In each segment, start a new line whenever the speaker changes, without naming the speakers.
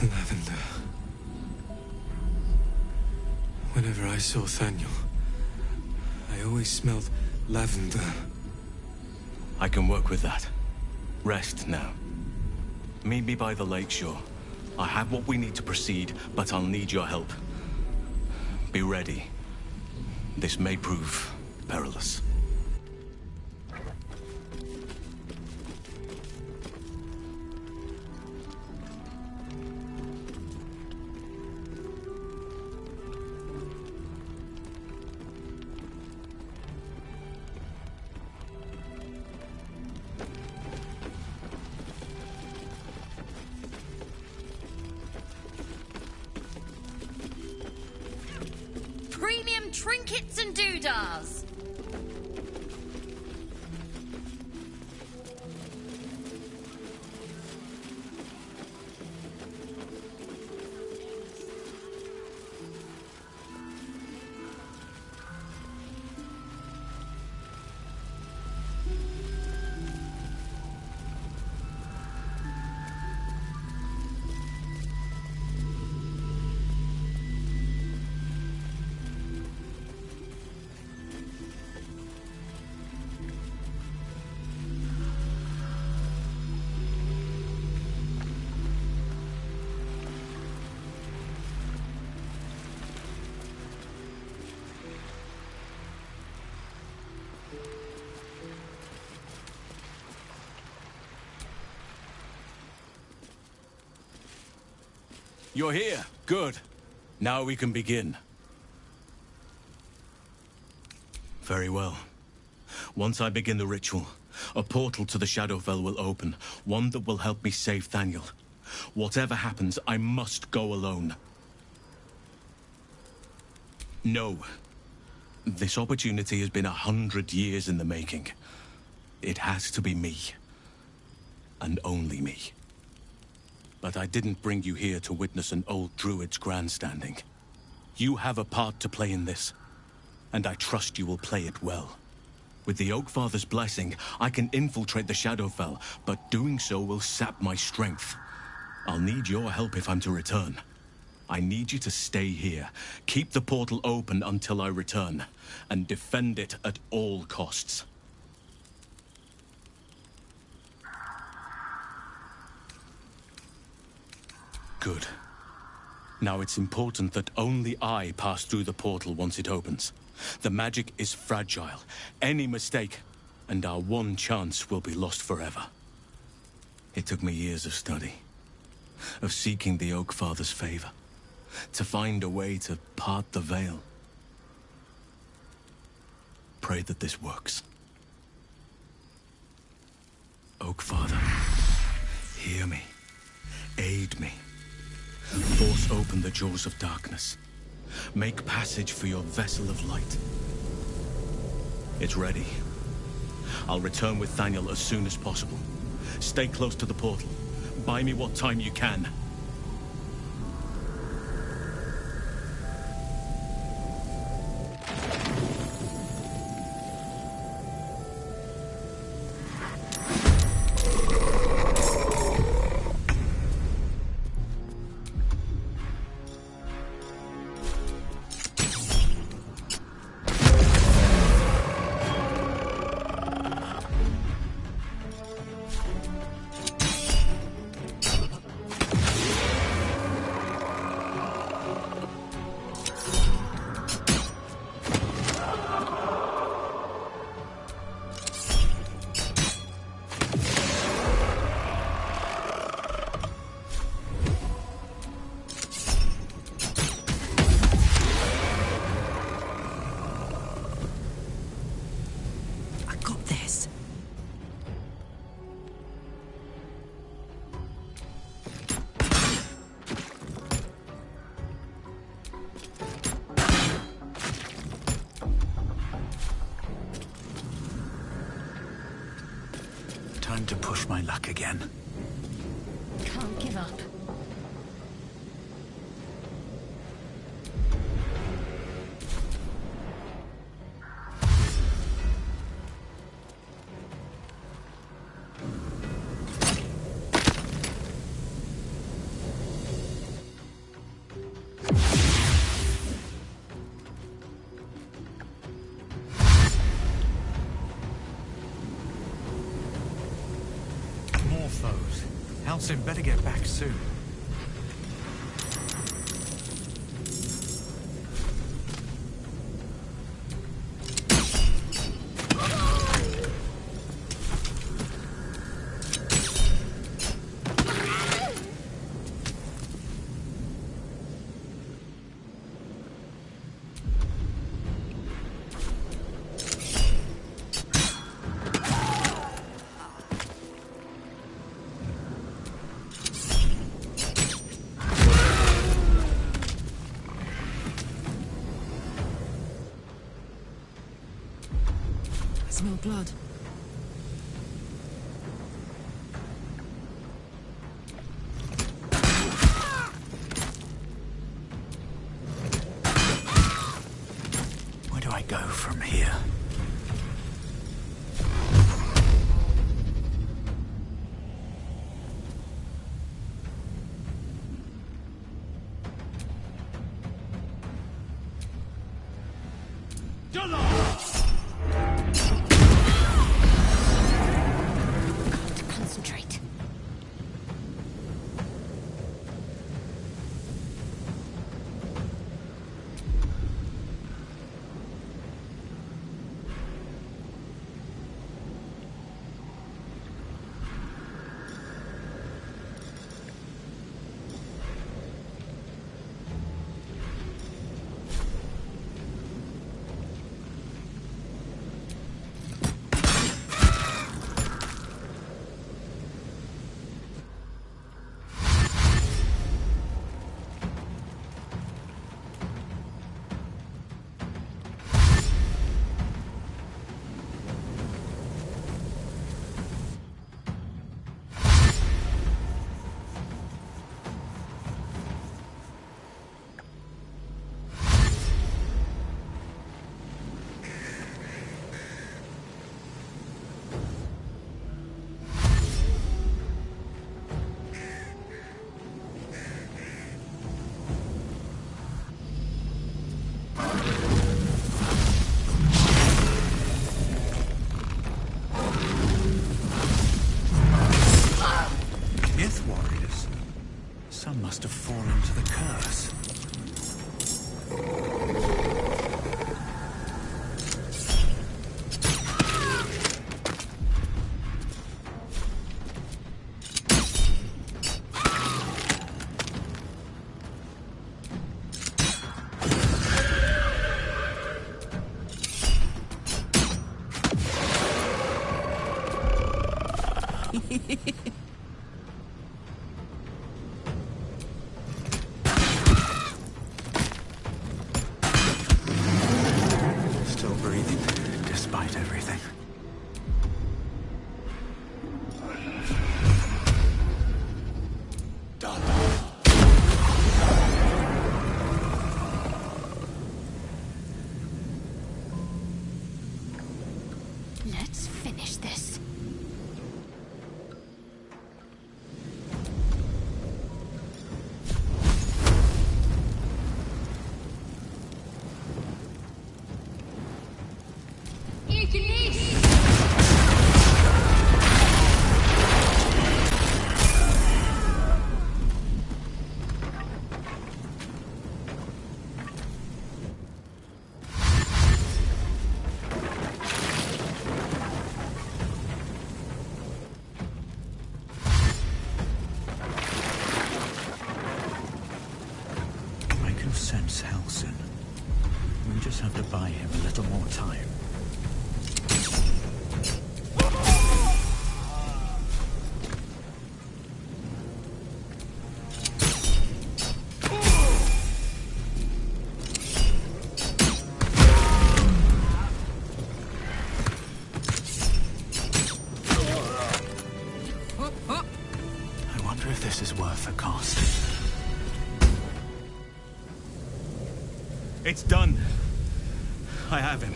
Lavender. Whenever I saw Thaniel, I always smelled lavender.
I can work with that. Rest now. Meet me by the lakeshore. I have what we need to proceed, but I'll need your help. Be ready. This may prove perilous.
Premium trinkets and doodahs.
You're here. Good. Now we can begin. Very well. Once I begin the ritual, a portal to the Shadowfell will open, one that will help me save Thaniel. Whatever happens, I must go alone. No. This opportunity has been 100 years in the making. It has to be me. And only me. But I didn't bring you here to witness an old druid's grandstanding. You have a part to play in this, and I trust you will play it well. With the Oakfather's blessing, I can infiltrate the Shadowfell, but doing so will sap my strength. I'll need your help if I'm to return. I need you to stay here, keep the portal open until I return, and defend it at all costs. Good. Now it's important that only I pass through the portal once it opens. The magic is fragile. Any mistake, and our one chance will be lost forever. It took me years of study, of seeking the Oakfather's favor, to find a way to part the veil. Pray that this works. Oakfather, hear me. Aid me. Force open the jaws of darkness. Make passage for your vessel of light. It's ready. I'll return with Thaniel as soon as possible. Stay close to the portal. Buy me what time you can.
Time to push my luck again.
Can't give up.
foes. Halcyon better get back soon.
I smell blood.
Where do I go from here?
Concentrate.
Myth warriors. Some must have fallen to the curse. Still breathing, despite everything.
Done.
Let's finish this.
I can sense Halcyon. We just have to buy him a little more time. I wonder if this is worth the cost.
It's done. I have him.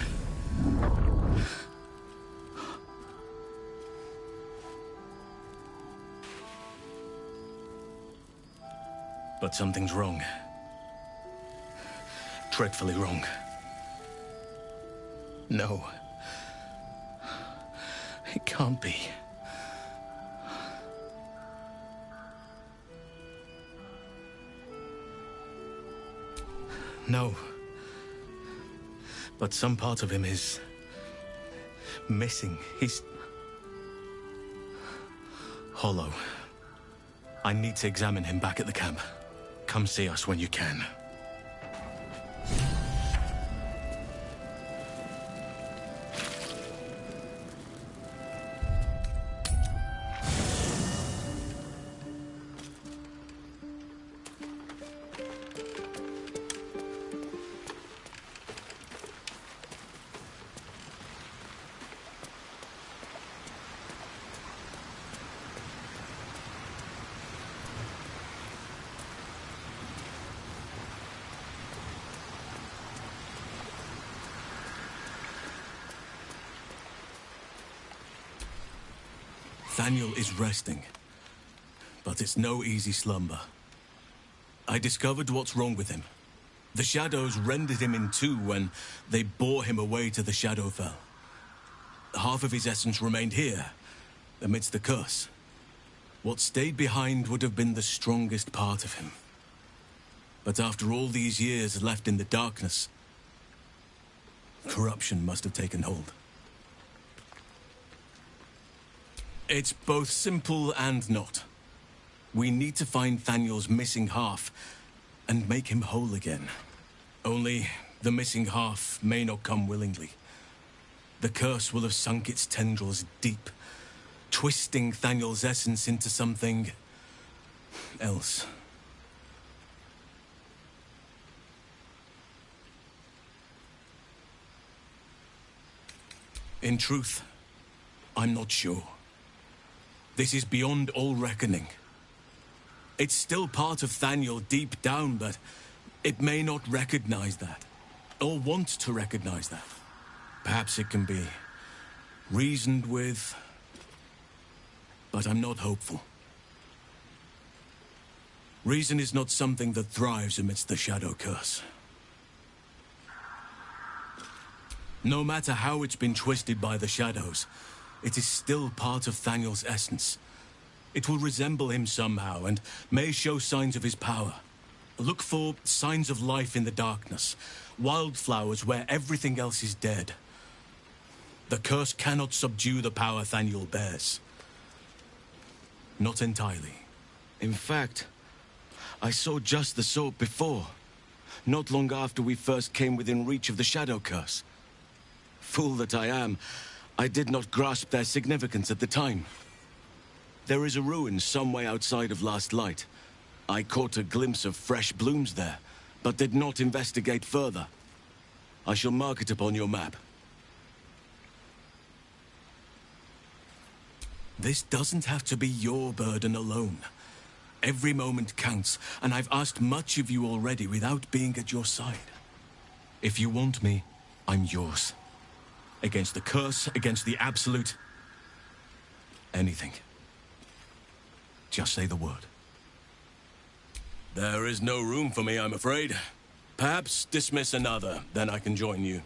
But something's wrong. Dreadfully wrong. No. It can't be. No. But some part of him is missing. He's hollow. I need to examine him back at the camp. Come see us when you can. Thaniel is resting, but it's no easy slumber. I discovered what's wrong with him. The shadows rendered him in two when they bore him away to the Shadowfell. Half of his essence remained here, amidst the curse. What stayed behind would have been the strongest part of him. But after all these years left in the darkness, corruption must have taken hold. It's both simple and not. We need to find Thaniel's missing half and make him whole again. Only the missing half may not come willingly. The curse will have sunk its tendrils deep, twisting Thaniel's essence into something else. In truth, I'm not sure. This is beyond all reckoning. It's still part of Thaniel deep down, but it may not recognize that, or want to recognize that. Perhaps it can be reasoned with, but I'm not hopeful. Reason is not something that thrives amidst the shadow curse. No matter how it's been twisted by the shadows, it is still part of Thaniel's essence. It will resemble him somehow and may show signs of his power. Look for signs of life in the darkness, wildflowers where everything else is dead. The curse cannot subdue the power Thaniel bears. Not entirely.
In fact, I saw just the sort before, not long after we first came within reach of the shadow curse. Fool that I am, I did not grasp their significance at the time. There is a ruin some way outside of Last Light. I caught a glimpse of fresh blooms there, but did not investigate further. I shall mark it upon your map.
This doesn't have to be your burden alone. Every moment counts, and I've asked much of you already without being at your side. If you want me, I'm yours. Against the curse, against the absolute... anything. Just say the word. There is no room for me, I'm afraid. Perhaps dismiss another, then I can join you.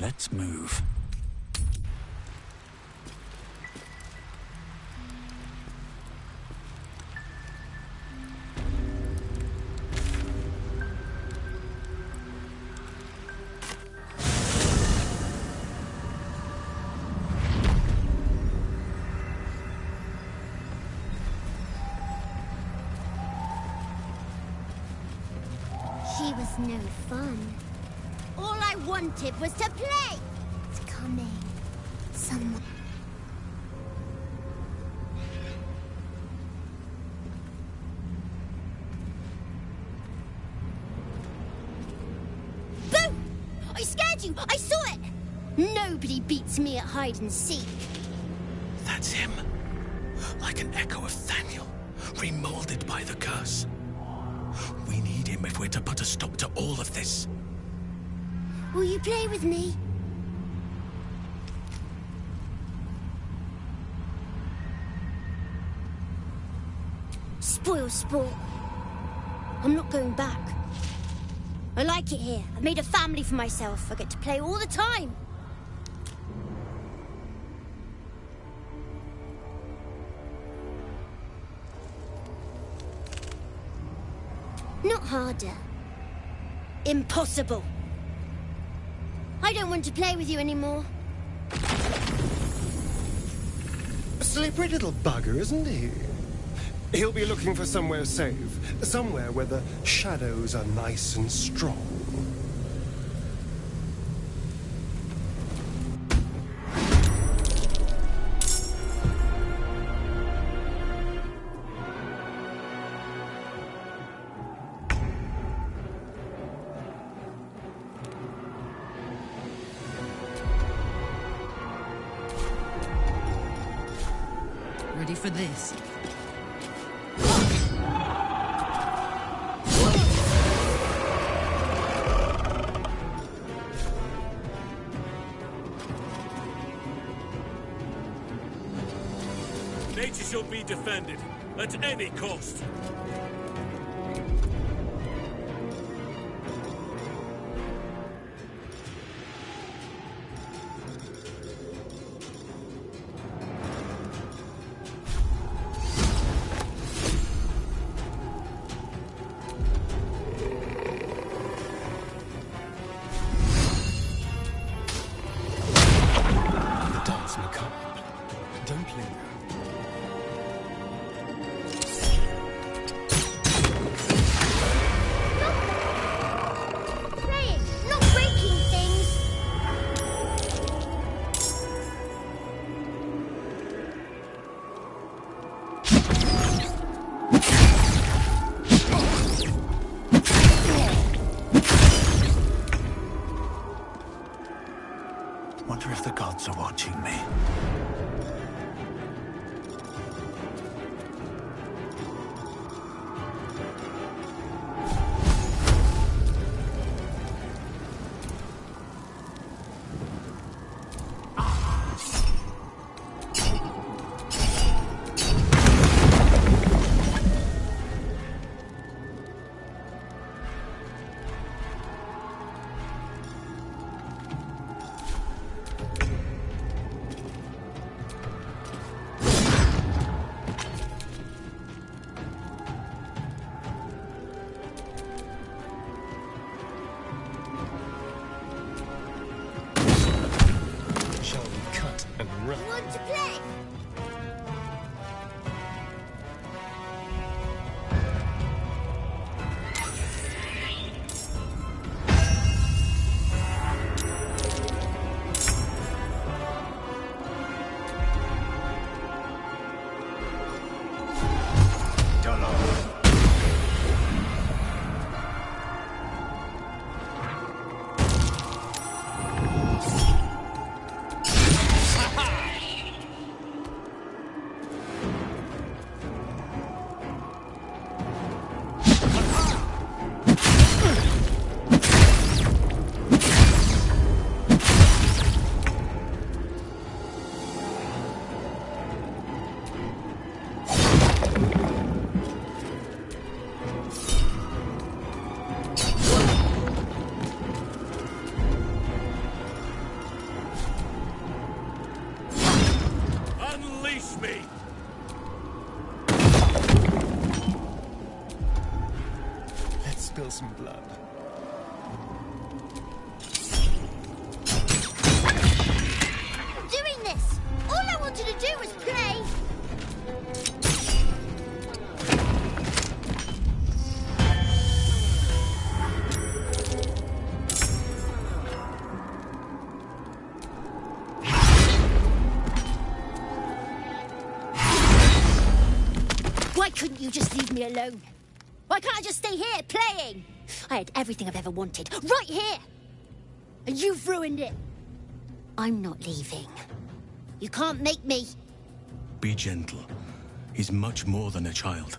Let's move.
She was no fun. All I wanted was to play! It's coming. Someone... Boom! I scared you! I saw it! Nobody beats me at hide and seek.
That's him. Like an echo of Thaniel, remolded by the curse. We need him if we're to put a stop to all of this.
Will you play with me? Spoil sport. I'm not going back. I like it here. I've made a family for myself. I get to play all the time. Not harder. Impossible. I don't want to play with you anymore.
A slippery little bugger, isn't he? He'll be looking for somewhere safe. Somewhere where the shadows are nice and strong.
Ready for this?
Nature shall be defended, at any cost.
spill some blood.
I'm doing this! All I wanted to do was play! Why couldn't you just leave me alone? Why can't I just stay here, playing? I had everything I've ever wanted, right here! And you've ruined it. I'm not leaving. You can't make me.
Be gentle. He's much more than a child.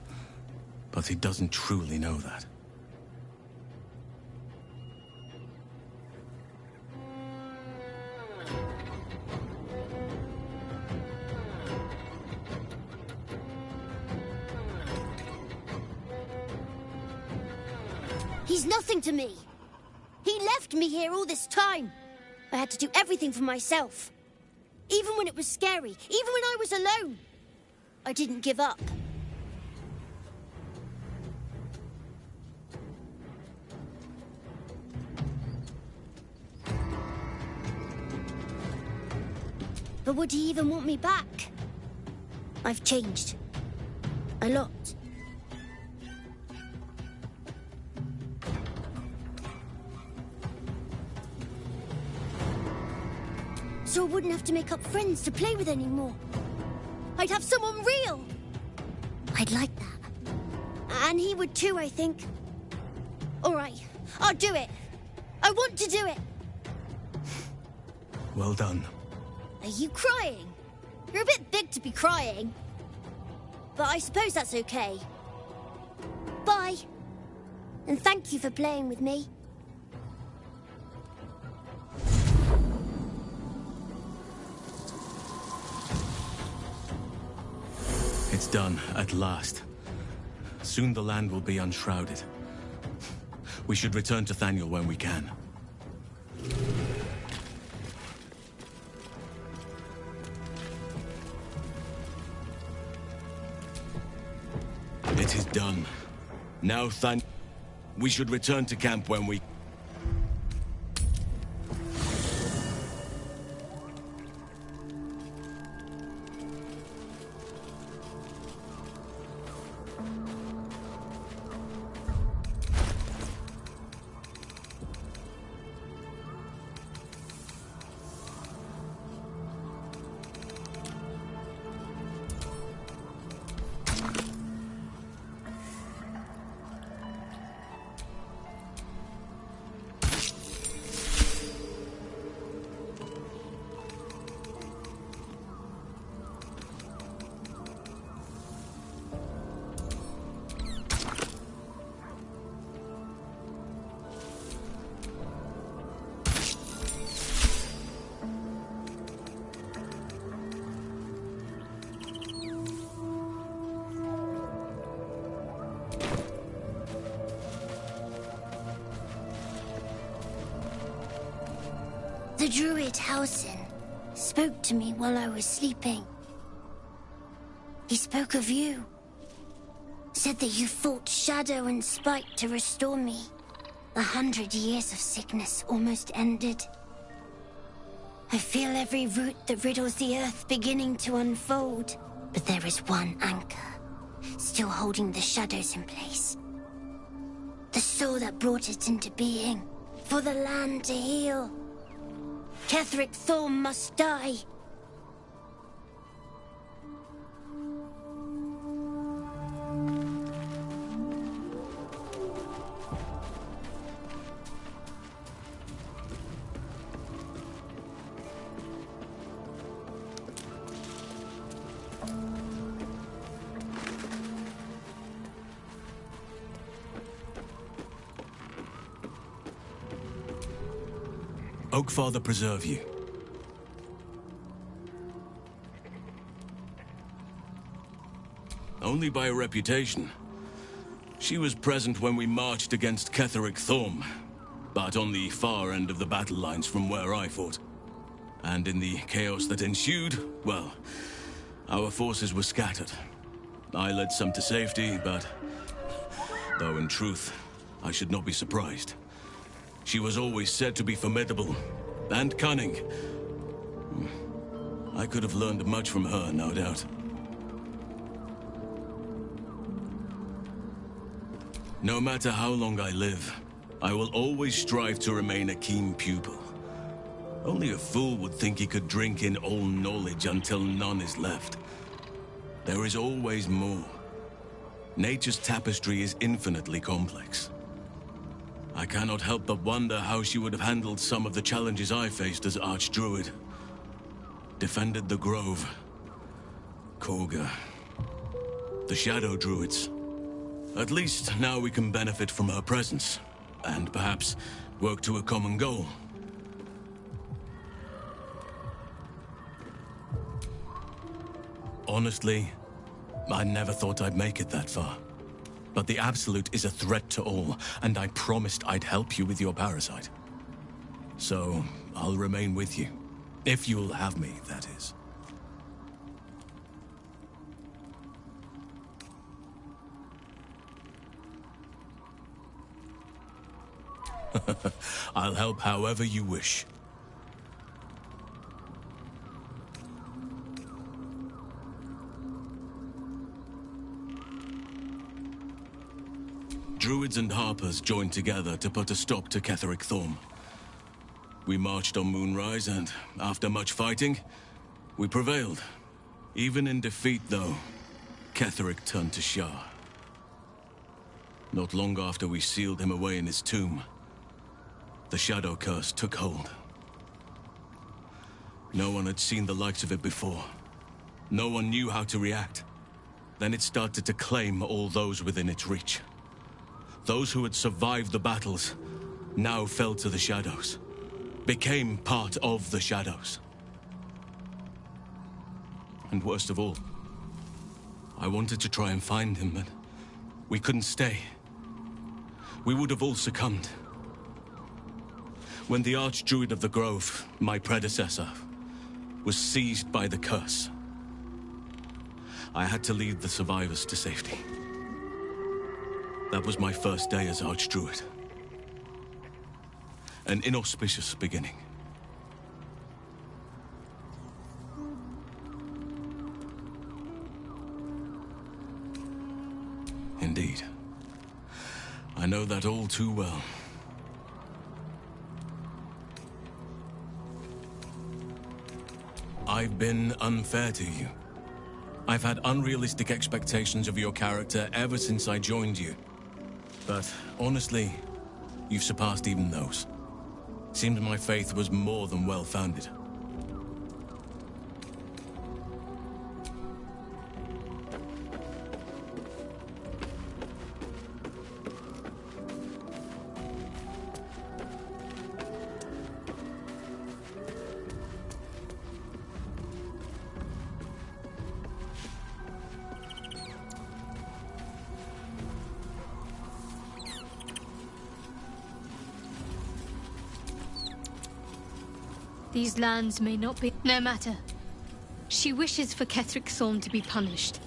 But he doesn't truly know that.
He's nothing to me. He left me here all this time. I had to do everything for myself. Even when it was scary, even when I was alone. I didn't give up. But would he even want me back? I've changed. A lot. So I wouldn't have to make up friends to play with anymore. I'd have someone real. I'd like that. And he would too, I think. All right, I'll do it. I want to do it.
Well done.
Are you crying? You're a bit big to be crying. But I suppose that's okay. Bye. And thank you for playing with me.
It's done, at last. Soon the land will be unshrouded. We should return to Thaniel when we can. It is done. Now, we should return to camp when we...
The druid Halsin spoke to me while I was sleeping. He spoke of you. Said that you fought shadow and spite to restore me. 100 years of sickness almost ended. I feel every root that riddles the earth beginning to unfold. But there is one anchor, still holding the shadows in place. The soul that brought it into being, for the land to heal. Ketheric Thorm must die.
Oakfather preserve you. Only by reputation. She was present when we marched against Ketheric Thorm, but on the far end of the battle lines from where I fought. And in the chaos that ensued, well, our forces were scattered. I led some to safety, but... though in truth, I should not be surprised. She was always said to be formidable and cunning. I could have learned much from her, no doubt. No matter how long I live, I will always strive to remain a keen pupil. Only a fool would think he could drink in all knowledge until none is left. There is always more. Nature's tapestry is infinitely complex. I cannot help but wonder how she would have handled some of the challenges I faced as Archdruid. Defended the Grove, Korga, the Shadow Druids. At least now we can benefit from her presence, and perhaps work to a common goal. Honestly, I never thought I'd make it that far. But the Absolute is a threat to all, and I promised I'd help you with your parasite. So, I'll remain with you. If you'll have me, that is. I'll help however you wish. Druids and Harpers joined together to put a stop to Ketheric Thorm. We marched on Moonrise, and after much fighting, we prevailed. Even in defeat, though, Ketheric turned to Shah. Not long after we sealed him away in his tomb, the Shadow Curse took hold. No one had seen the likes of it before. No one knew how to react. Then it started to claim all those within its reach. Those who had survived the battles now fell to the Shadows, became part of the Shadows. And worst of all, I wanted to try and find him, but we couldn't stay. We would have all succumbed. When the Archdruid of the Grove, my predecessor, was seized by the curse, I had to lead the survivors to safety. That was my first day as Archdruid. An inauspicious beginning. Indeed. I know that all too well. I've been unfair to you. I've had unrealistic expectations of your character ever since I joined you. But honestly, you've surpassed even those. Seems my faith was more than well-founded.
These lands may not be... No matter. She wishes for Ketheric Thorm to be punished.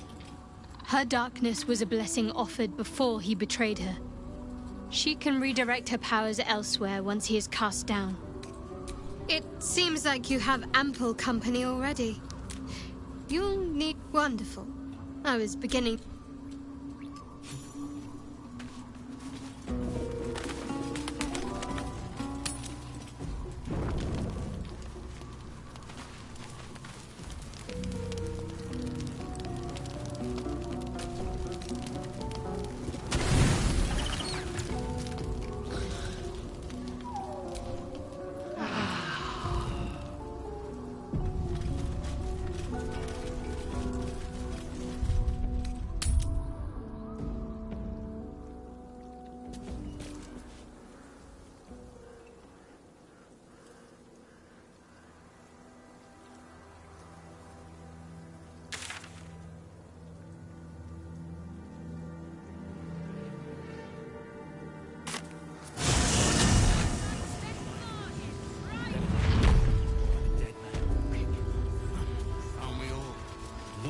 Her darkness was a blessing offered before he betrayed her. She can redirect her powers elsewhere once he is cast down.
It seems like you have ample company already. You'll need... Wonderful. I was beginning...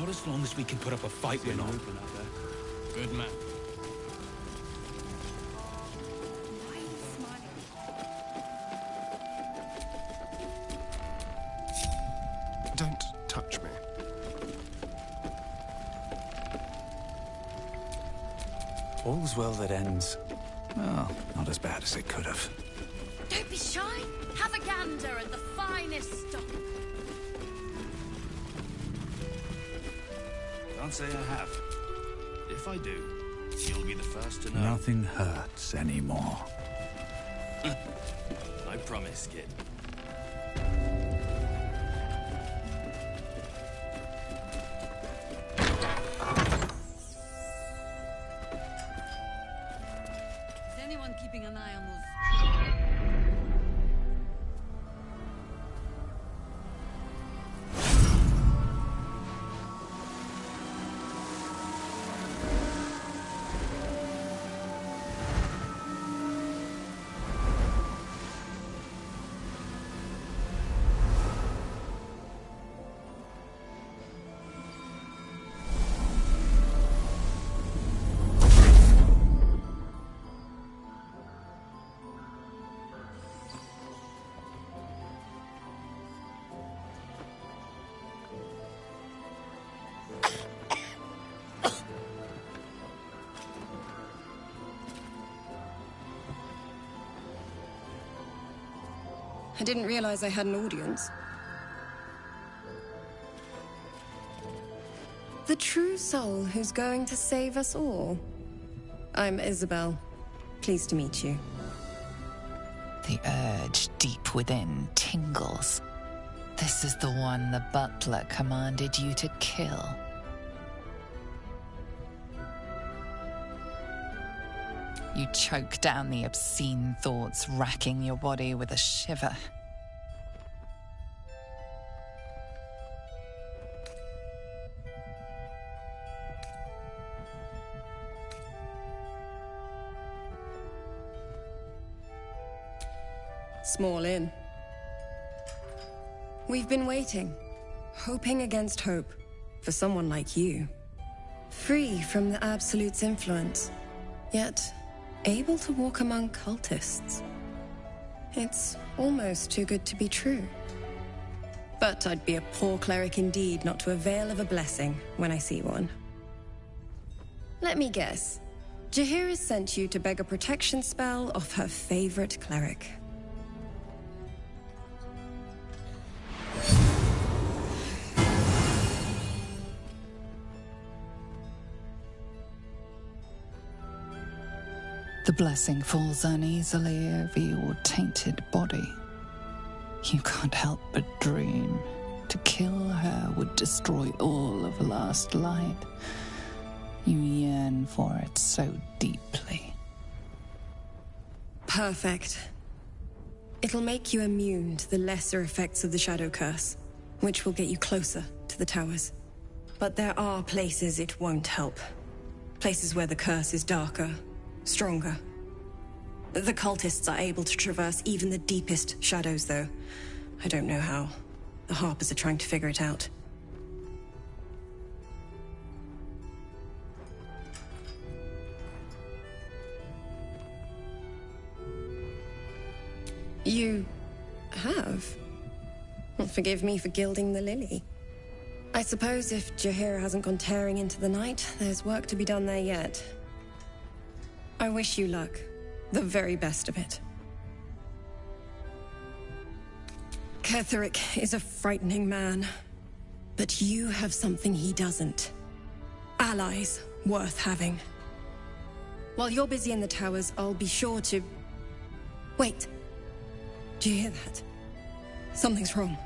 As long as we can put up a fight, we're not.
Good man.
All's well that ends. Well, not as bad as it could have.
Don't be shy. Have a gander at the finest stock.
Can't say I have. If I do, you'll be the first to know.
Nothing hurts anymore.
I promise, kid.
Is anyone keeping an eye on those?
I didn't realize I had an audience. The true soul who's going to save us all. I'm Isabel. Pleased to meet you.
The urge deep within tingles. This is the one the butler commanded you to kill. You choke down the obscene thoughts racking your body with a shiver.
Small inn. We've been waiting, hoping against hope, for someone like you. Free from the Absolute's influence, yet able to walk among cultists. It's almost too good to be true. But I'd be a poor cleric indeed not to avail of a blessing when I see one. Let me guess. Jaheira sent you to beg a protection spell off her favorite cleric.
The blessing falls uneasily over your tainted body. You can't help but dream. To kill her would destroy all of last light. You yearn for it so deeply.
Perfect. It'll make you immune to the lesser effects of the Shadow Curse, which will get you closer to the towers. But there are places it won't help. Places where the curse is darker, stronger. The cultists are able to traverse even the deepest shadows, though. I don't know how. The Harpers are trying to figure it out. You have? Well, forgive me for gilding the lily. I suppose if Jaheira hasn't gone tearing into the night, there's work to be done there yet. I wish you luck. The very best of it. Ketherick is a frightening man. But you have something he doesn't. Allies worth having. While you're busy in the towers, I'll be sure to... Wait. Do you hear that? Something's wrong.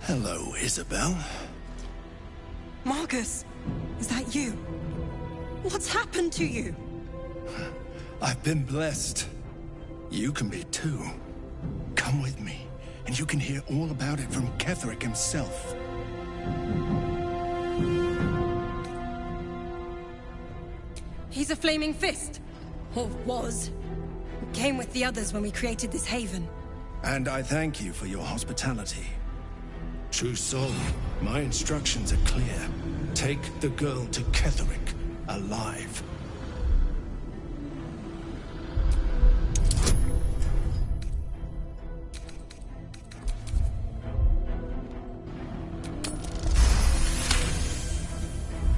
Hello, Isabel.
Marcus, is that you? What's happened to you?
I've been blessed. You can be too. Come with me, and you can hear all about it from Ketherick himself.
He's a flaming fist. Or was. Came with the others when we created this haven.
And I thank you for your hospitality. True soul, my instructions are clear. Take the girl to Ketherick, alive.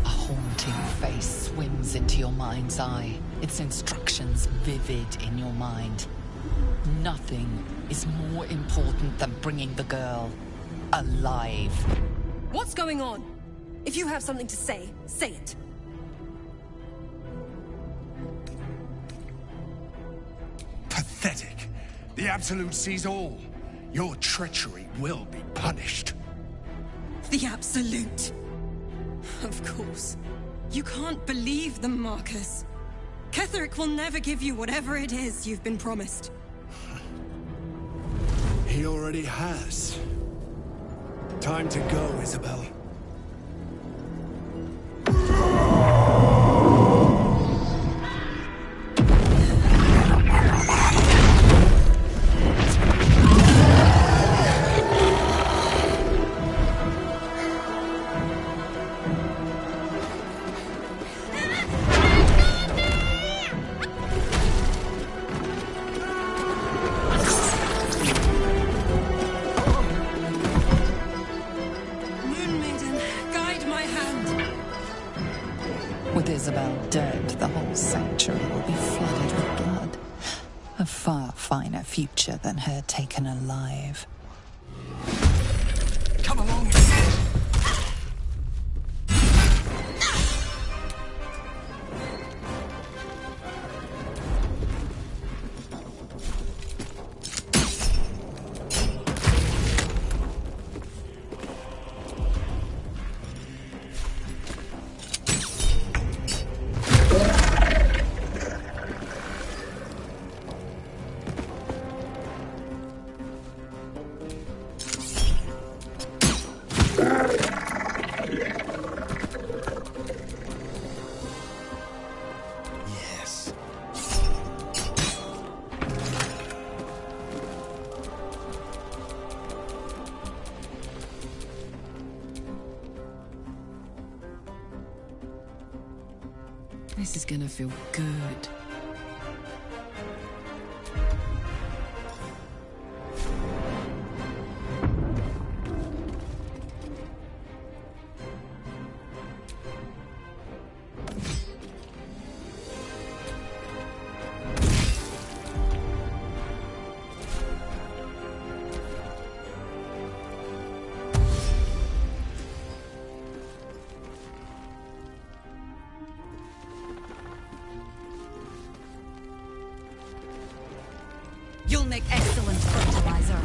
A haunting face swims into your mind's eye, its instructions vivid in your mind. Nothing is more important than bringing the girl alive.
What's going on? If you have something to say, say it.
Pathetic. The Absolute sees all. Your treachery will be punished.
The Absolute. Of course. You can't believe them, Marcus. Ketherick will never give you whatever it is you've been promised.
He already has. Time to go, Isabel.
With Isabel dead, the whole sanctuary will be flooded with blood. A far finer future than her taken alive.
Come along.
This is gonna feel good.
You'll make excellent fertilizer.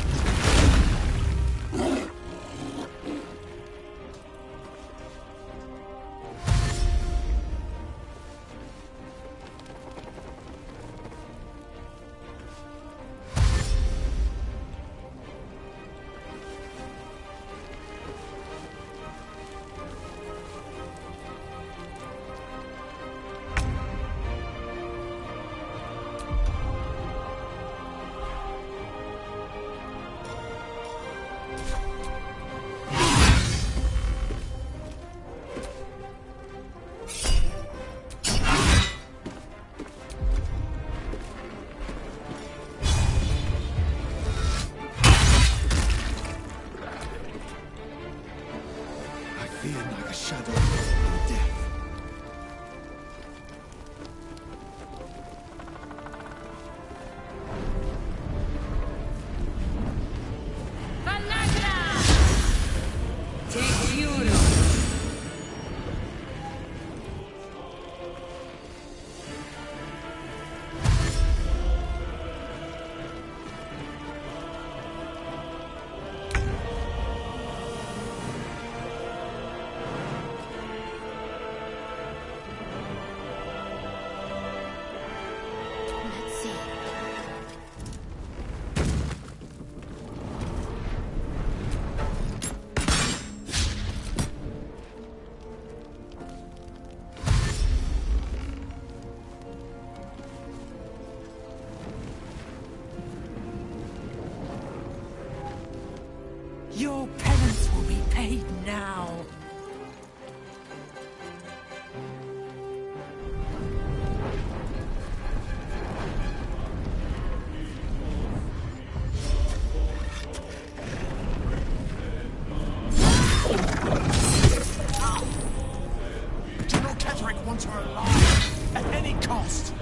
Ketheric wants her alive, at any cost.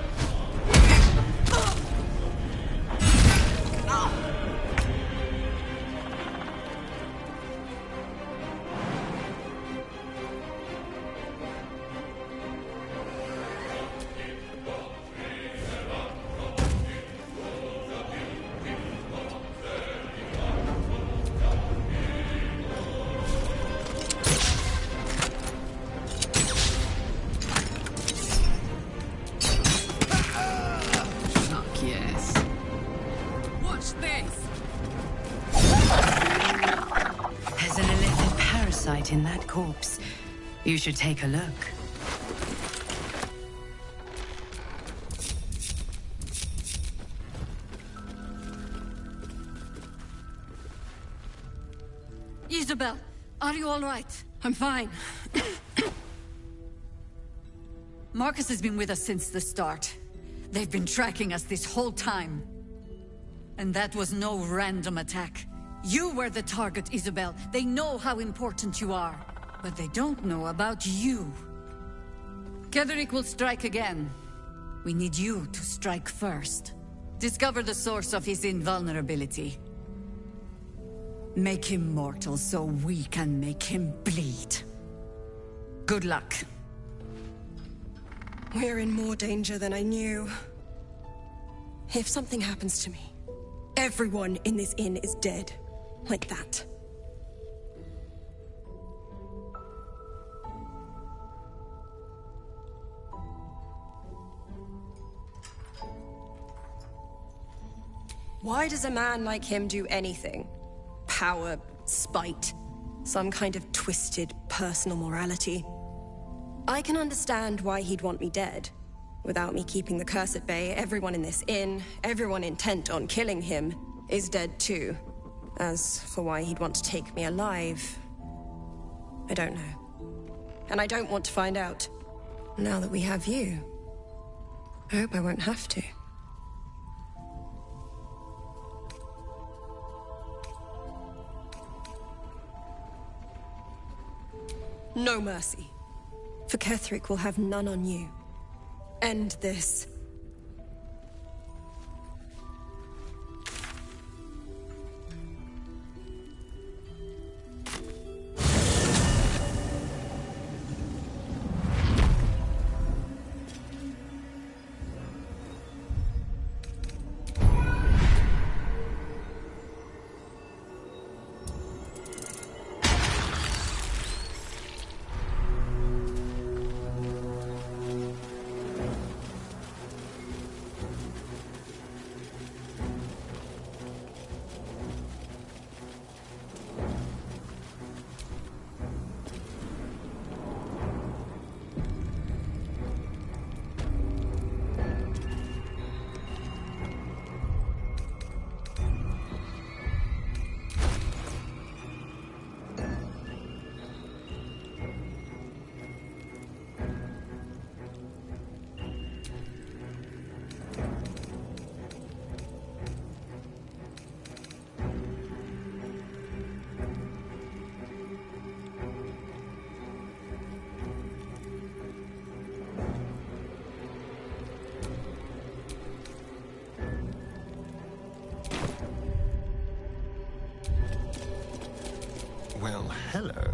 In that corpse. You should take a look.
Isabel, are you all right? I'm fine. Marcus has been with us since the start. They've been tracking us this whole time. And that was no random attack. You were the target, Isabel. They know how important you are. But they don't know about you. Ketheric will strike again. We need you to strike first. Discover the source of his invulnerability. Make him mortal so we can make him bleed. Good luck.
We're in more danger than I knew. If something happens to me, everyone in this inn is dead. Like that. Why does a man like him do anything? Power, spite, some kind of twisted personal morality. I can understand why he'd want me dead. Without me keeping the curse at bay, everyone in this inn, everyone intent on killing him, is dead too. As for why he'd want to take me alive, I don't know. And I don't want to find out. Now that we have you, I hope I won't have to. No mercy. For Ketheric will have none on you. End this.
Well, hello.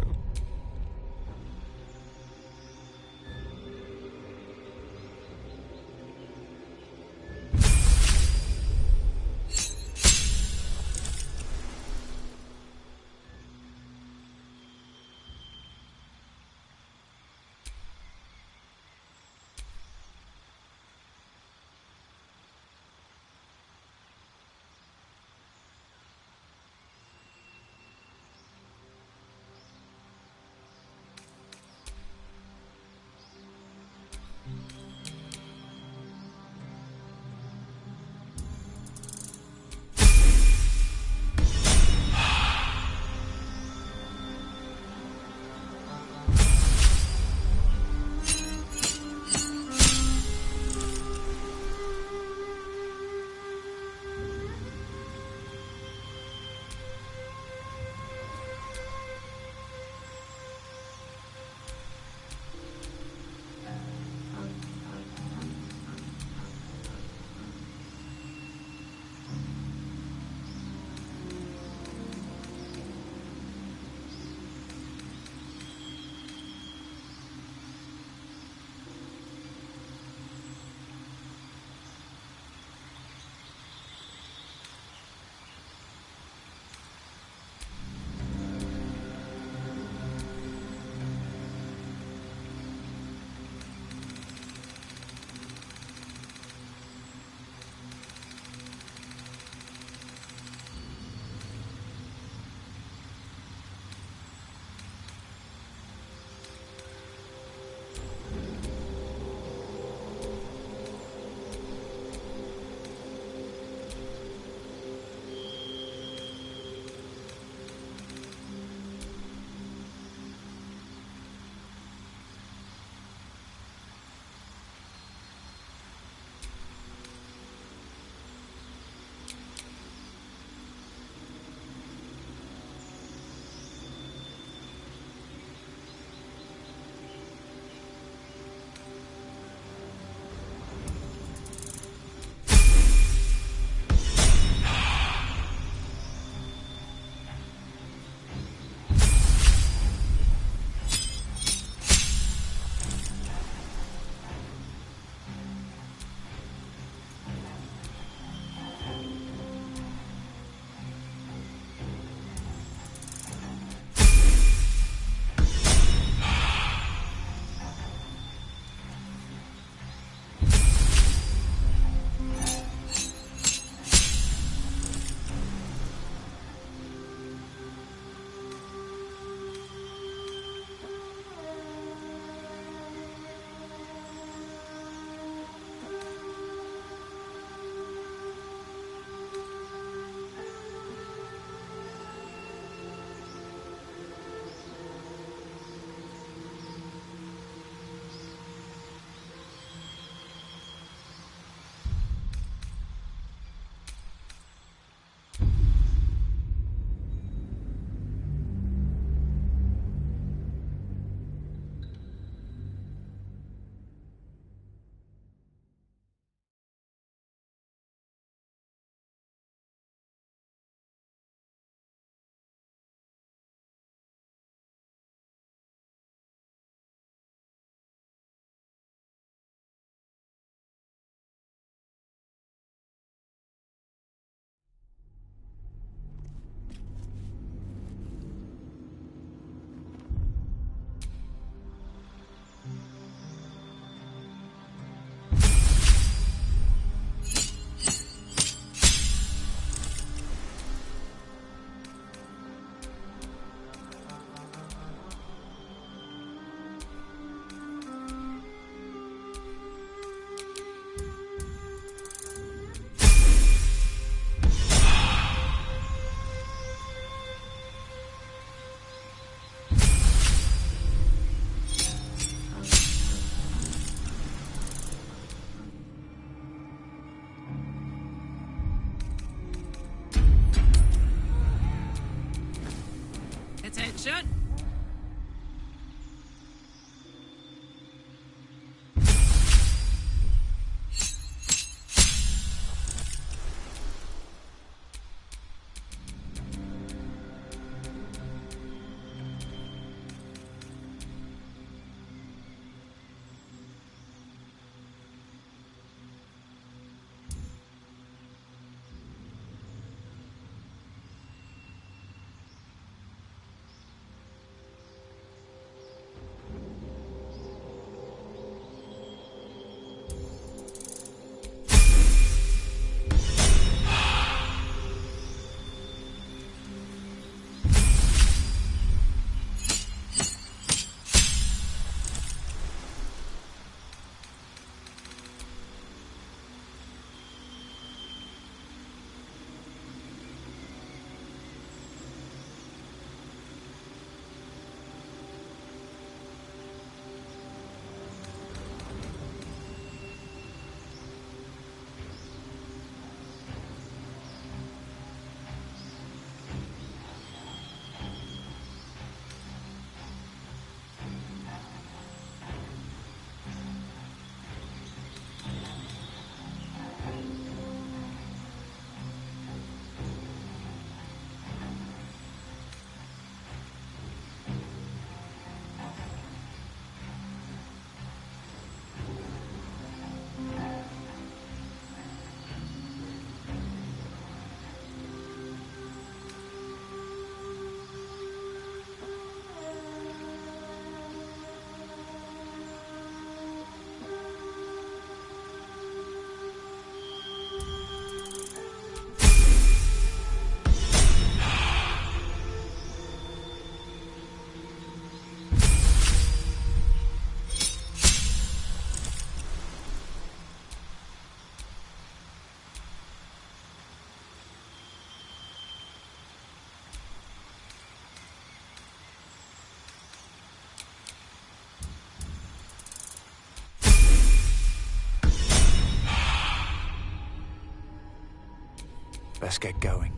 best get going.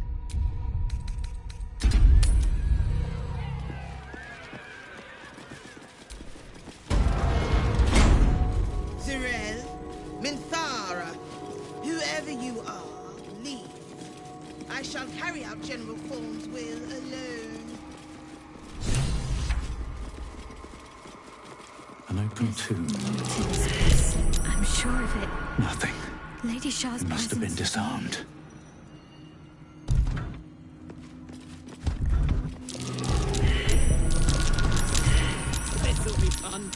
Zirel, Minthara, whoever you are, leave. I shall carry out General Thorn's will alone.
An open tomb.
I'm sure of it.
Nothing.
Lady Shah's
It must have been
presence.
disarmed.
This'll be fun.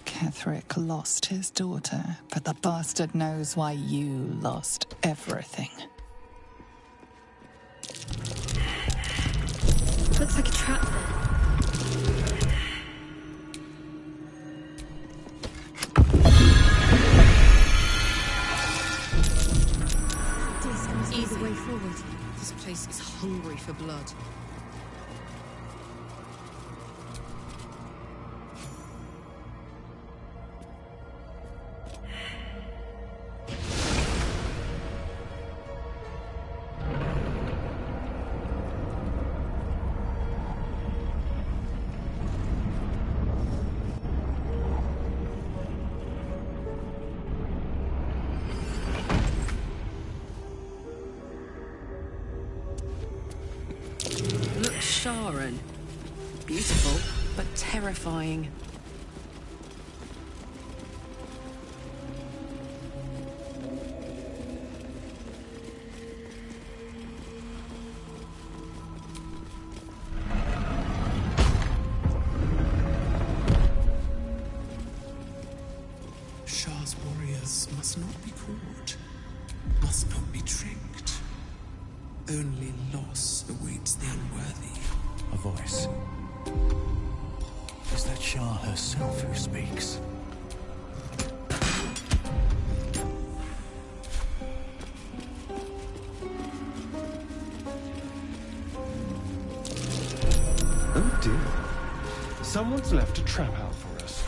Ketherick lost his daughter, but the bastard knows why you lost everything.
Looks like a trap there.
Disc must be the way forward. This place is hungry for blood.
Look, Sharon. Beautiful, but terrifying.
Shah's warriors must not be caught, must not be tricked. Only loss awaits the unworthy.
A voice. Is that Shah herself who speaks?
Oh dear. Someone's left a trap out for us.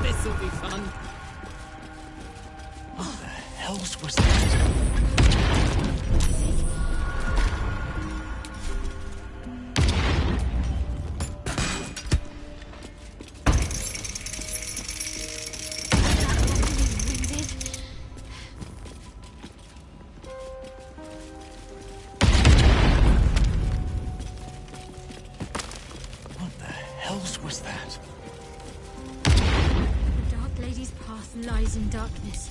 This'll be fun.
What the hells was that? What the hells was that?
The Dark Lady's path lies in darkness.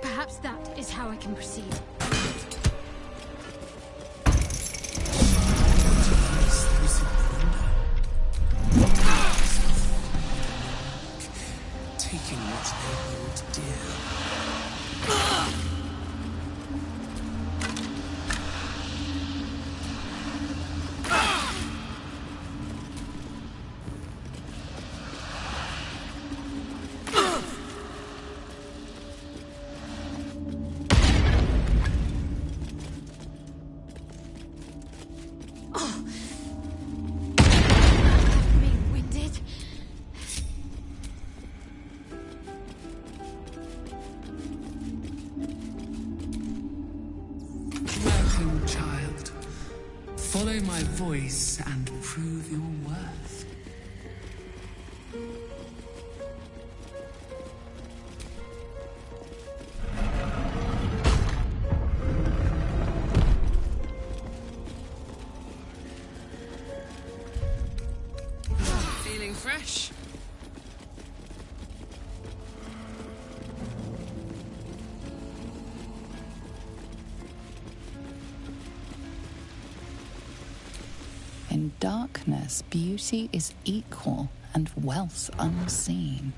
Perhaps that is how I can proceed.
Taking what they hold dear.
Me winded.
Welcome, child. Follow my voice and prove your worth.
Feeling fresh?
In darkness, beauty is equal and wealth unseen.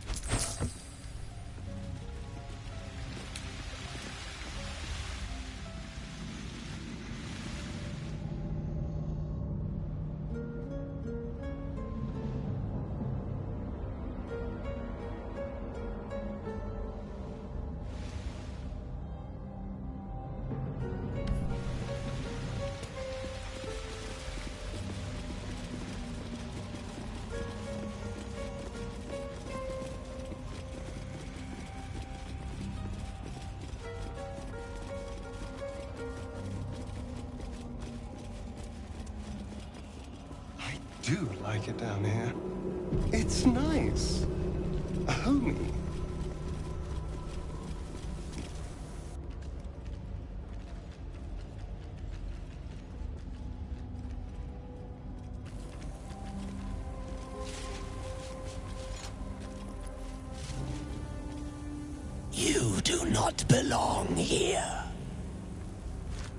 do like it down here. It's nice. Homey.
You do not belong here.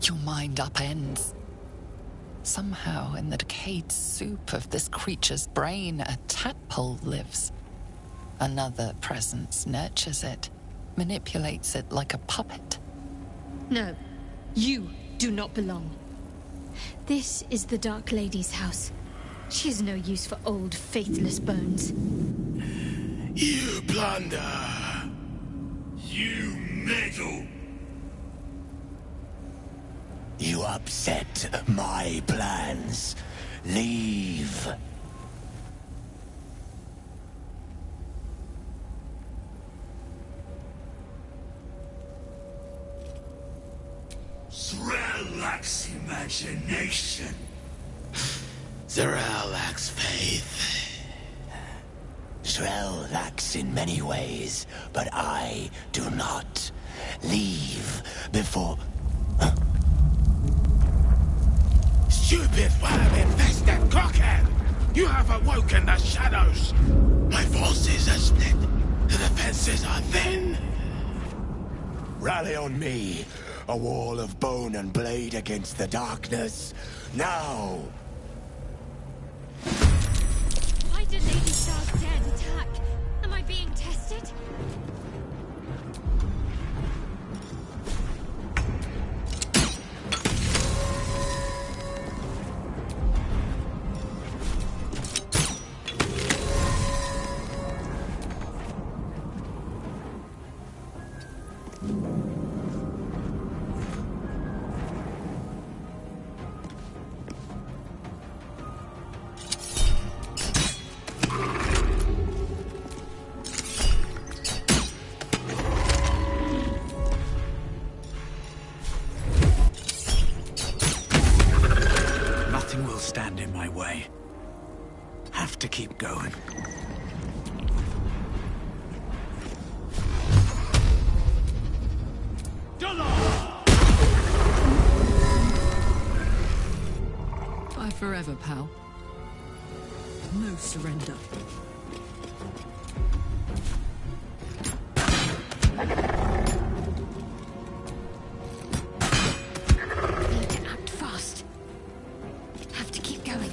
Your mind upends. Somehow, in the decayed soup of this creature's brain, a tadpole lives. Another presence nurtures it, manipulates it like a puppet.
No, you do not belong. This is the Dark Lady's house. She has no use for old, faithless bones.
You plunder.
You meddle.
You upset my plans. Leave.
Z'rell lacks imagination.
Z'rell lacks faith. Z'rell lacks in many ways, but I do not. Leave before...
Stupid worm-infested cockhead! You have awoken the shadows! My forces are split. The defenses are thin.
Rally on me. A wall of bone and blade against the darkness. Now!
Why did Lady Star's dead attack? Am I being tested?
Nothing will stand in my way. Have to keep going.
Bye forever, pal. No surrender.
Need to act fast. Have to keep going.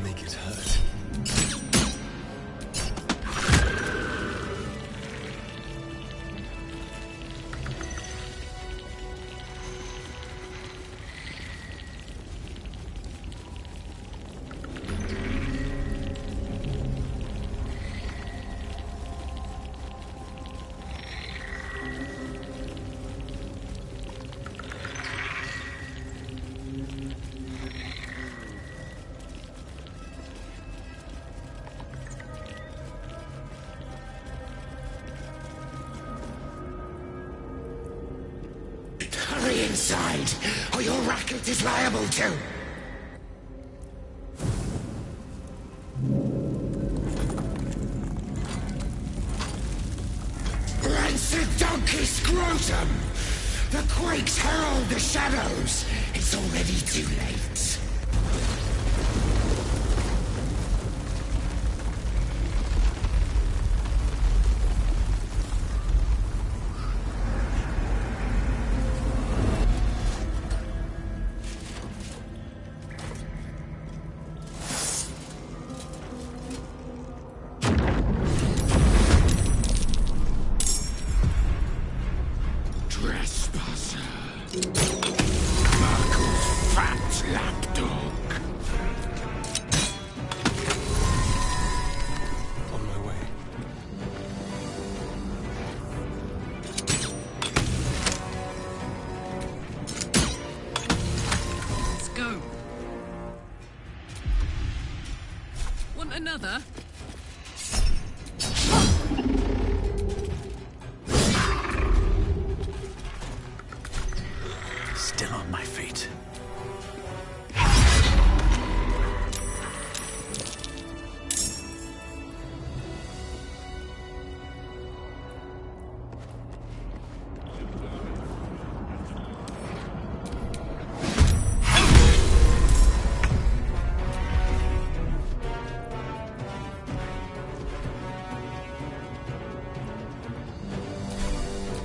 Make it hurt.
Hurry inside, or your racket is liable to... Rancid donkey scrotum! The quakes herald the shadows. It's already too late. Trespasser. Marco's fat lap
Another?
Still on my feet.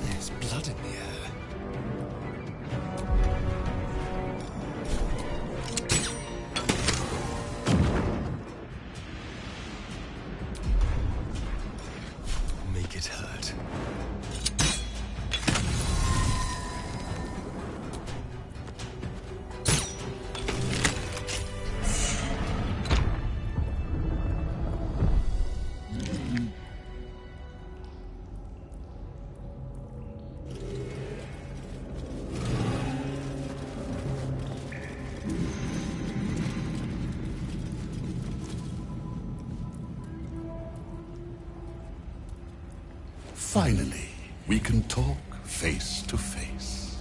There's blood in the air. Make it hurt.
Finally, we can talk face to face.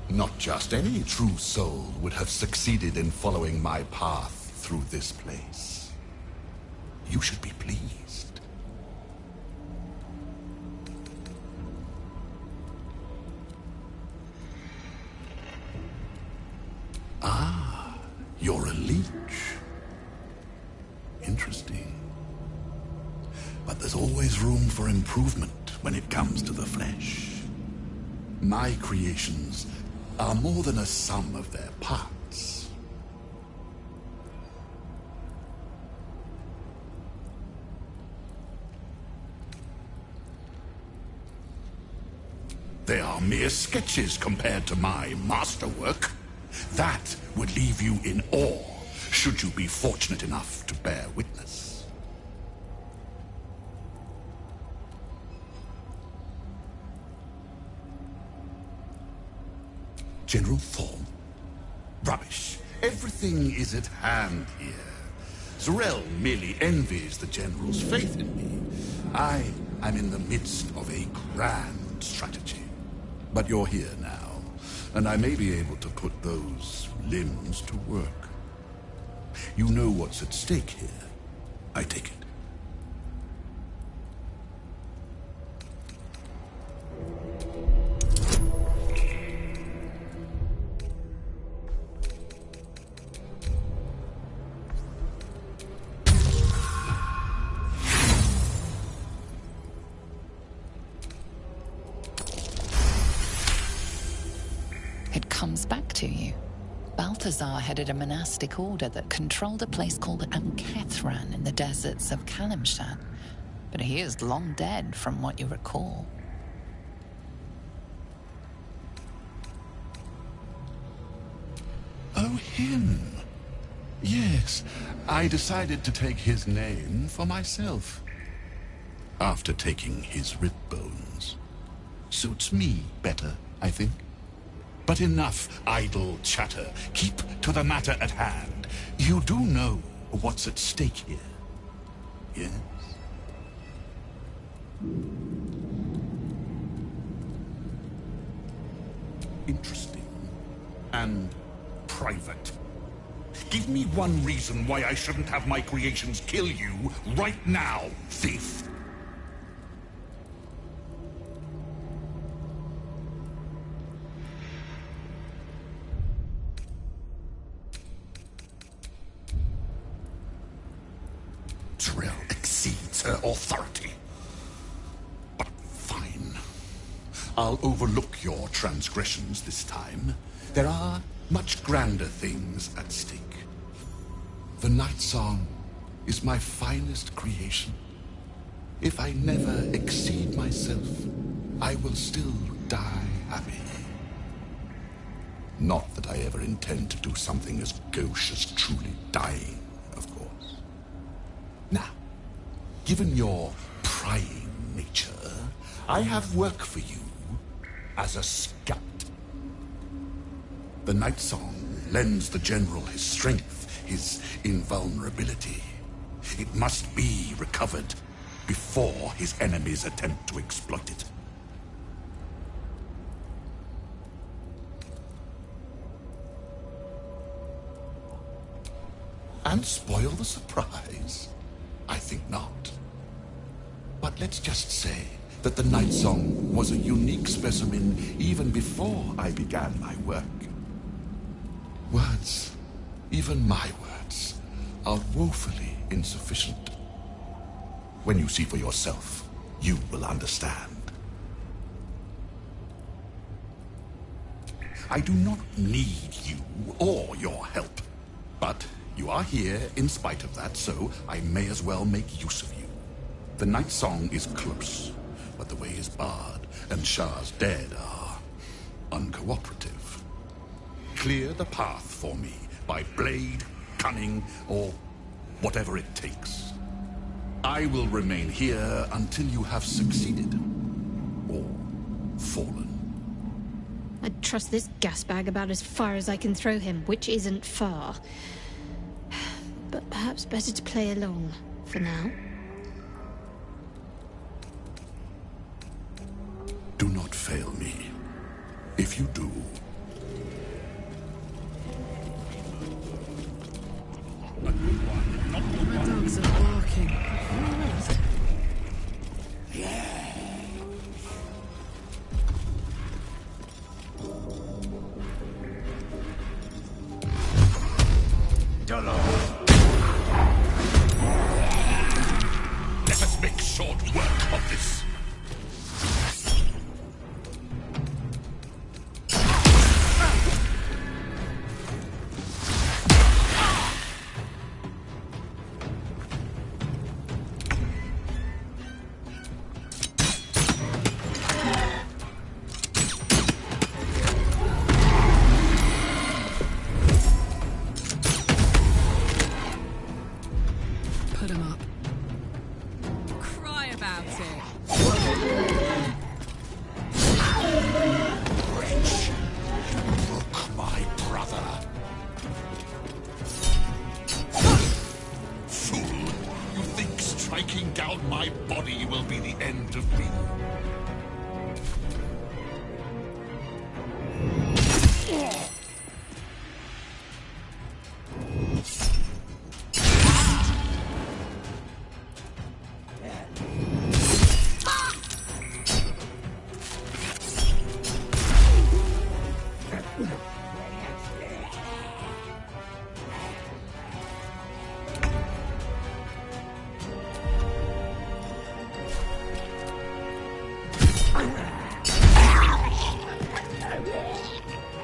Not just any true soul would have succeeded in following my path through this place. You should be pleased. Ah, you're a leech. Interesting. But there's always room for improvement when it comes to the flesh. My creations are more than a sum of their parts. They are mere sketches compared to my masterwork. That would leave you in awe, should you be fortunate enough to bear witness. General Thorm? Rubbish. Everything is at hand here. Zorel merely envies the General's faith in me. I am in the midst of a grand strategy. But you're here now, and I may be able to put those limbs to work. You know what's at stake here, I take it.
It comes back to you. Balthazar headed a monastic order that controlled a place called Ankethran in the deserts of Kalimshan. But he is long dead, from what you recall.
Oh, him. Yes, I decided to take his name for myself. After taking his rib bones. Suits me better, I think. But enough idle chatter. Keep to the matter at hand. You do know what's at stake here, yes? Interesting. And private. Give me one reason why I shouldn't have my creations kill you right now, thief. Trill exceeds her authority. But fine. I'll overlook your transgressions this time. There are much grander things at stake. The Night Song is my finest creation. If I never exceed myself, I will still die happy. Not that I ever intend to do something as gauche as truly dying, of course. Now, given your prying nature, I have work for you as a scout. The Night Song lends the General his strength, his invulnerability. It must be recovered before his enemies attempt to exploit it. And spoil the surprise? I think not. But let's just say that the Night Song was a unique specimen even before I began my work. Words, even my words, are woefully insufficient. When you see for yourself, you will understand. I do not need you or your help, but you are here in spite of that, so I may as well make use of you. The Night Song is close, but the way is barred, and Shah's dead are uncooperative. Clear the path for me by blade, cunning, or whatever it takes. I will remain here until you have succeeded, or fallen.
I'd trust this gas bag about as far as I can throw him, which isn't far. But perhaps better to play along for now.
Do not fail me. If you do...
My dogs are barking.
Let us make short work of this.
Put him up. Cry about it.
Wretch, you broke my brother. Fool, you think striking down my body will be the end of me?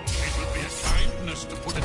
It would be a kindness to put it...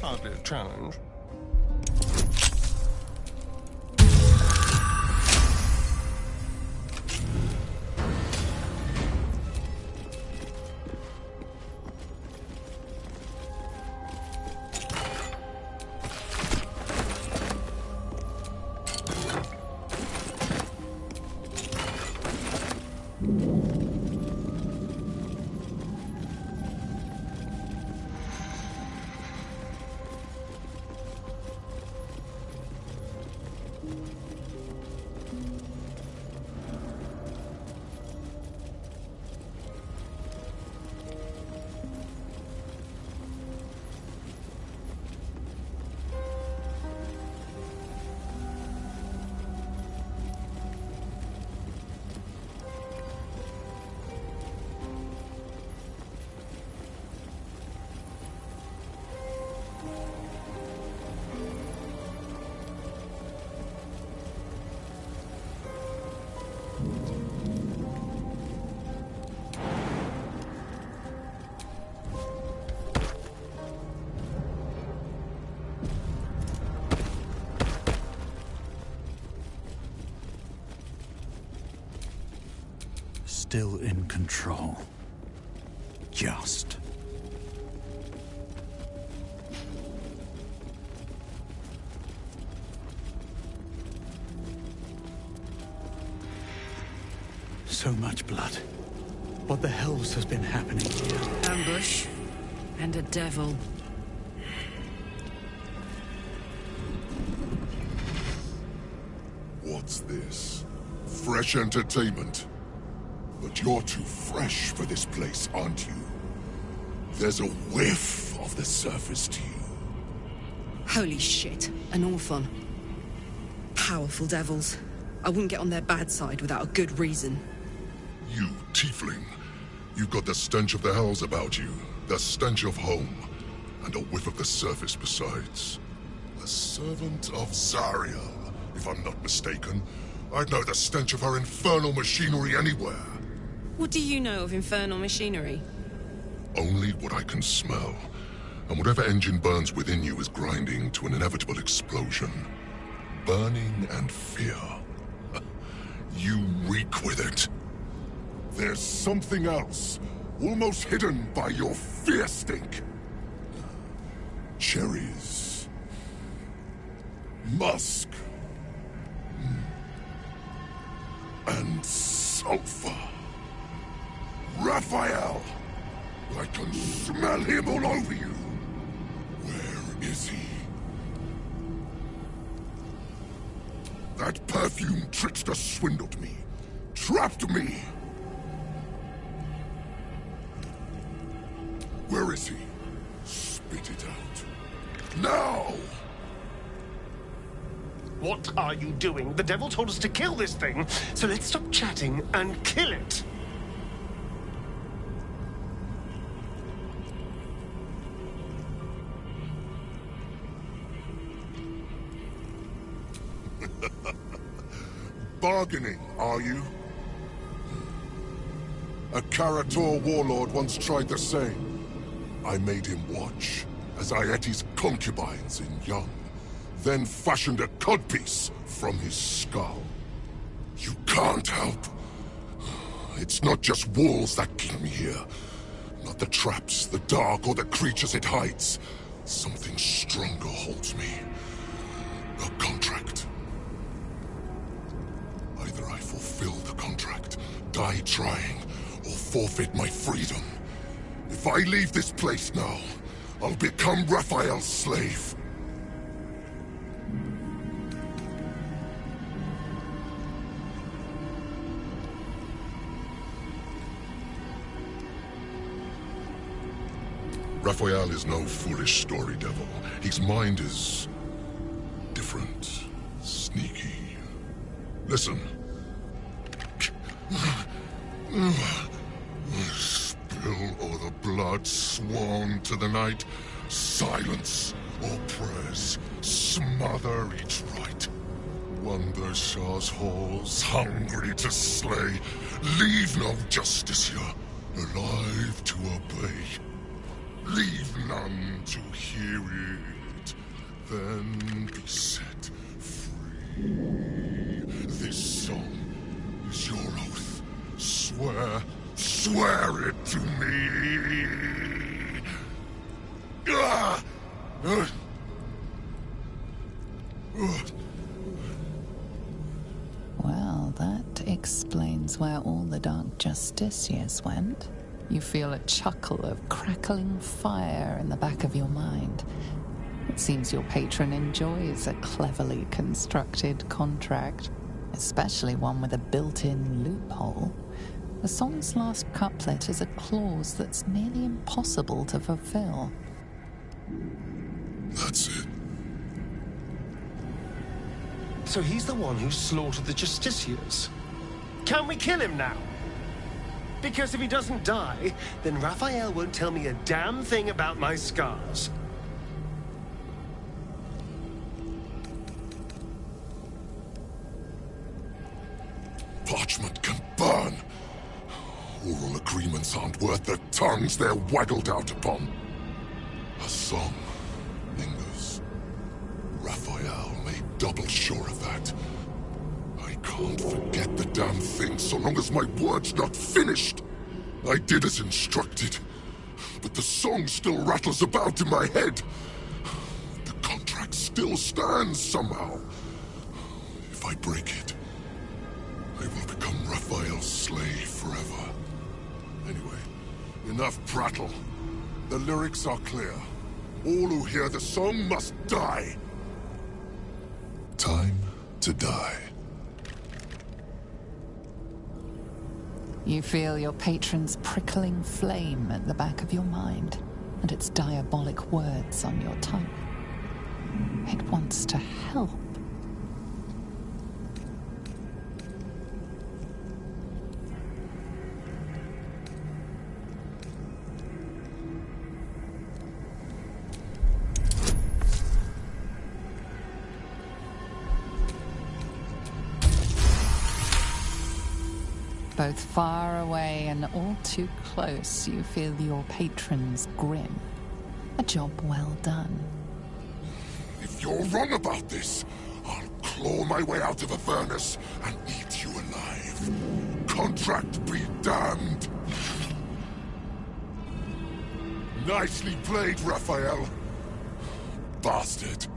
Hardly a challenge.
Still in control. Just. So much blood. What the hells has been happening here?
Ambush. And a devil.
What's this? Fresh entertainment? But you're too fresh for this place, aren't you? There's a whiff of the surface to you.
Holy shit, an orphan. Powerful devils. I wouldn't get on their bad side without a good reason.
You, tiefling. You've got the stench of the hells about you, the stench of home, and a whiff of the surface besides. A servant of Zariel, if I'm not mistaken. I'd know the stench of her infernal machinery anywhere.
What do you know of infernal machinery?
Only what I can smell. And whatever engine burns within you is grinding to an inevitable explosion. Burning and fear. You reek with it. There's something else, almost hidden by your fear stink. Cherries. Musk. And sulfur. Raphael! I can smell him all over you. Where is he? That perfume trickster swindled me. Trapped me. Where is he? Spit it out. Now!
What are you doing? The devil told us to kill this thing, so let's stop chatting and kill it.
Bargaining, are you? A Karator warlord once tried the same. I made him watch as I ate his concubines in young, then fashioned a codpiece from his skull. You can't help. It's not just walls that keep me here. Not the traps, the dark, or the creatures it hides. Something stronger holds me. A contract. Either I fulfill the contract, die trying, or forfeit my freedom. If I leave this place now, I'll become Raphael's slave. Raphael is no foolish story devil. His mind is different, sneaky. Listen. Spill all the blood sworn to the night. Silence all prayers. Smother each right. Wander Shah's halls, hungry to slay. Leave no justice here, alive to obey. Leave none to hear it, then be set free. This song is your oath. Swear it to me.
Well, that explains where all the Dark Justiciars went. You feel a chuckle of crackling fire in the back of your mind. It seems your patron enjoys a cleverly constructed contract, especially one with a built-in loophole. The song's last couplet is a clause that's nearly impossible to fulfill.
That's it.
So he's the one who slaughtered the Justiciars. Can we kill him now? Because if he doesn't die, then Raphael won't tell me a damn thing about my scars.
Parchment can burn. Oral agreements aren't worth the tongues they're waggled out upon. A song lingers. Raphael made double sure of that. I can't forget the damn thing so long as my word's not finished. I did as instructed, but the song still rattles about in my head. The contract still stands somehow. If I break it, I will become Raphael's slave forever. Anyway, enough prattle. The lyrics are clear. All who hear the song must die. Time to die.
You feel your patron's prickling flame at the back of your mind, and its diabolic words on your tongue. It wants to help. Both far away and all too close, you feel your patron's grin. A job well done.
If you're wrong about this, I'll claw my way out of a furnace and eat you alive. Contract be damned. Nicely played, Raphael. Bastard.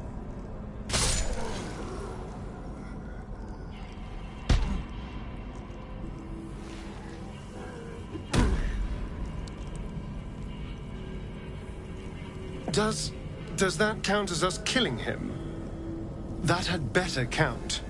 Does that count as us killing him? That had better count.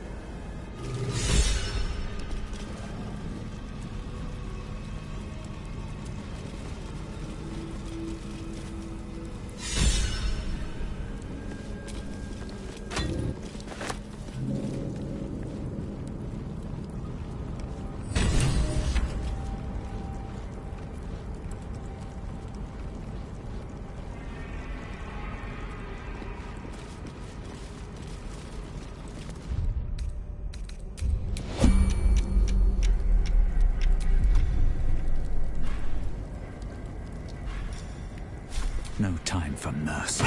No time for mercy.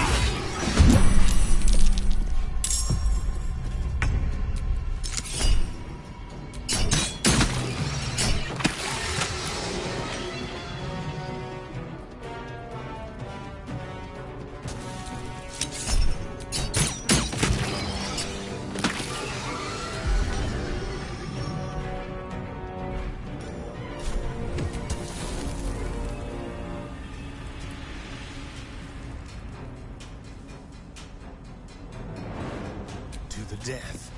To the death.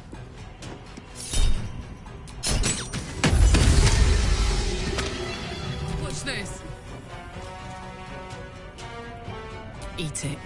Watch this. Eat it.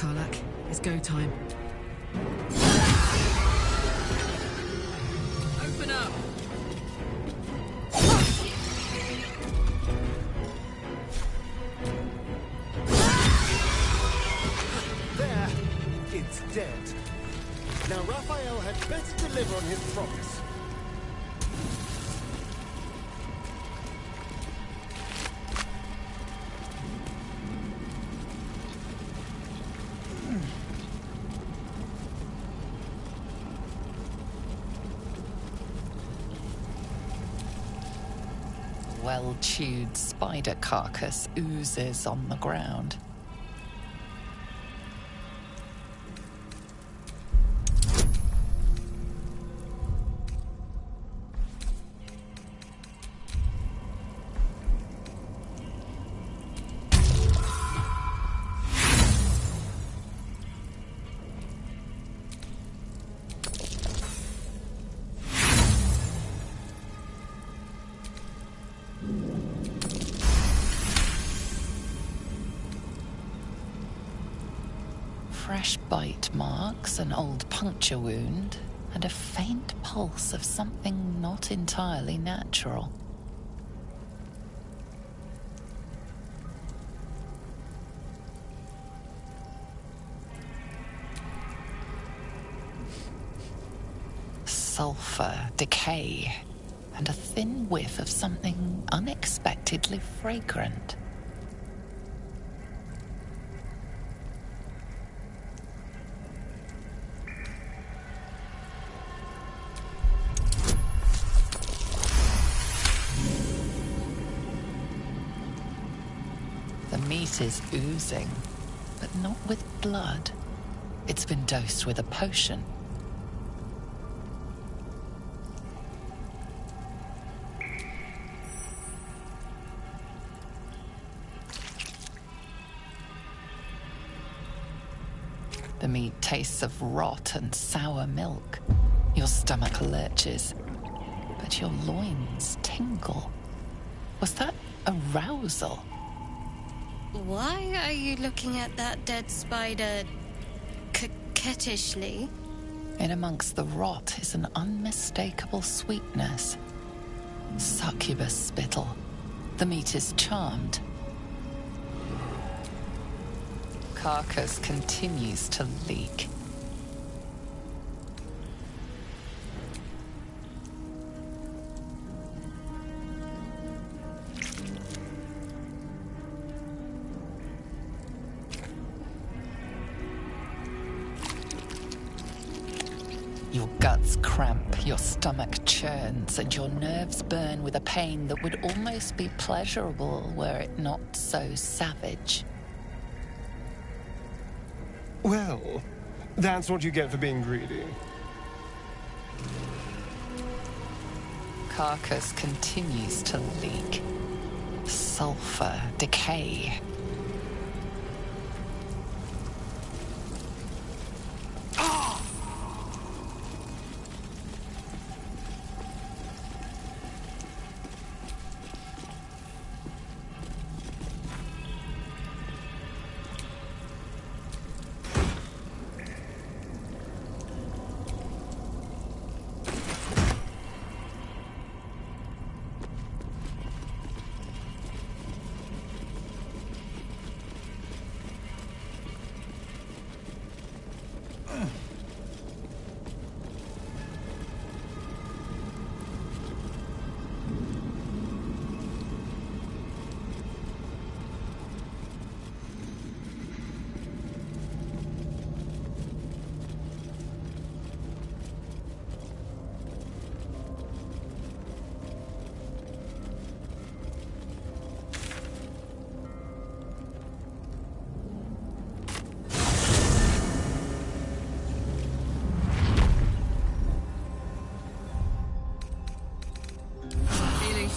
Karlach. It's go time. Open up!
There, it's dead. Now Raphael had better deliver on his promise.
Well-chewed spider carcass oozes on the ground. Fresh bite marks, an old puncture wound, and a faint pulse of something not entirely natural. Sulfur, decay, and a thin whiff of something unexpectedly fragrant. The meat is oozing, but not with blood. It's been dosed with a potion. The meat tastes of rot and sour milk. Your stomach lurches, but your loins tingle. Was that arousal?
Why are you looking at that dead spider coquettishly?
In amongst the rot is an unmistakable sweetness. Succubus spittle. The meat is charmed. Carcass continues to leak. Your guts cramp, your stomach churns, and your nerves burn with a pain that would almost be pleasurable were it not so savage.
Well, that's what you get for being greedy.
Carcass continues to leak. Sulfur, decay.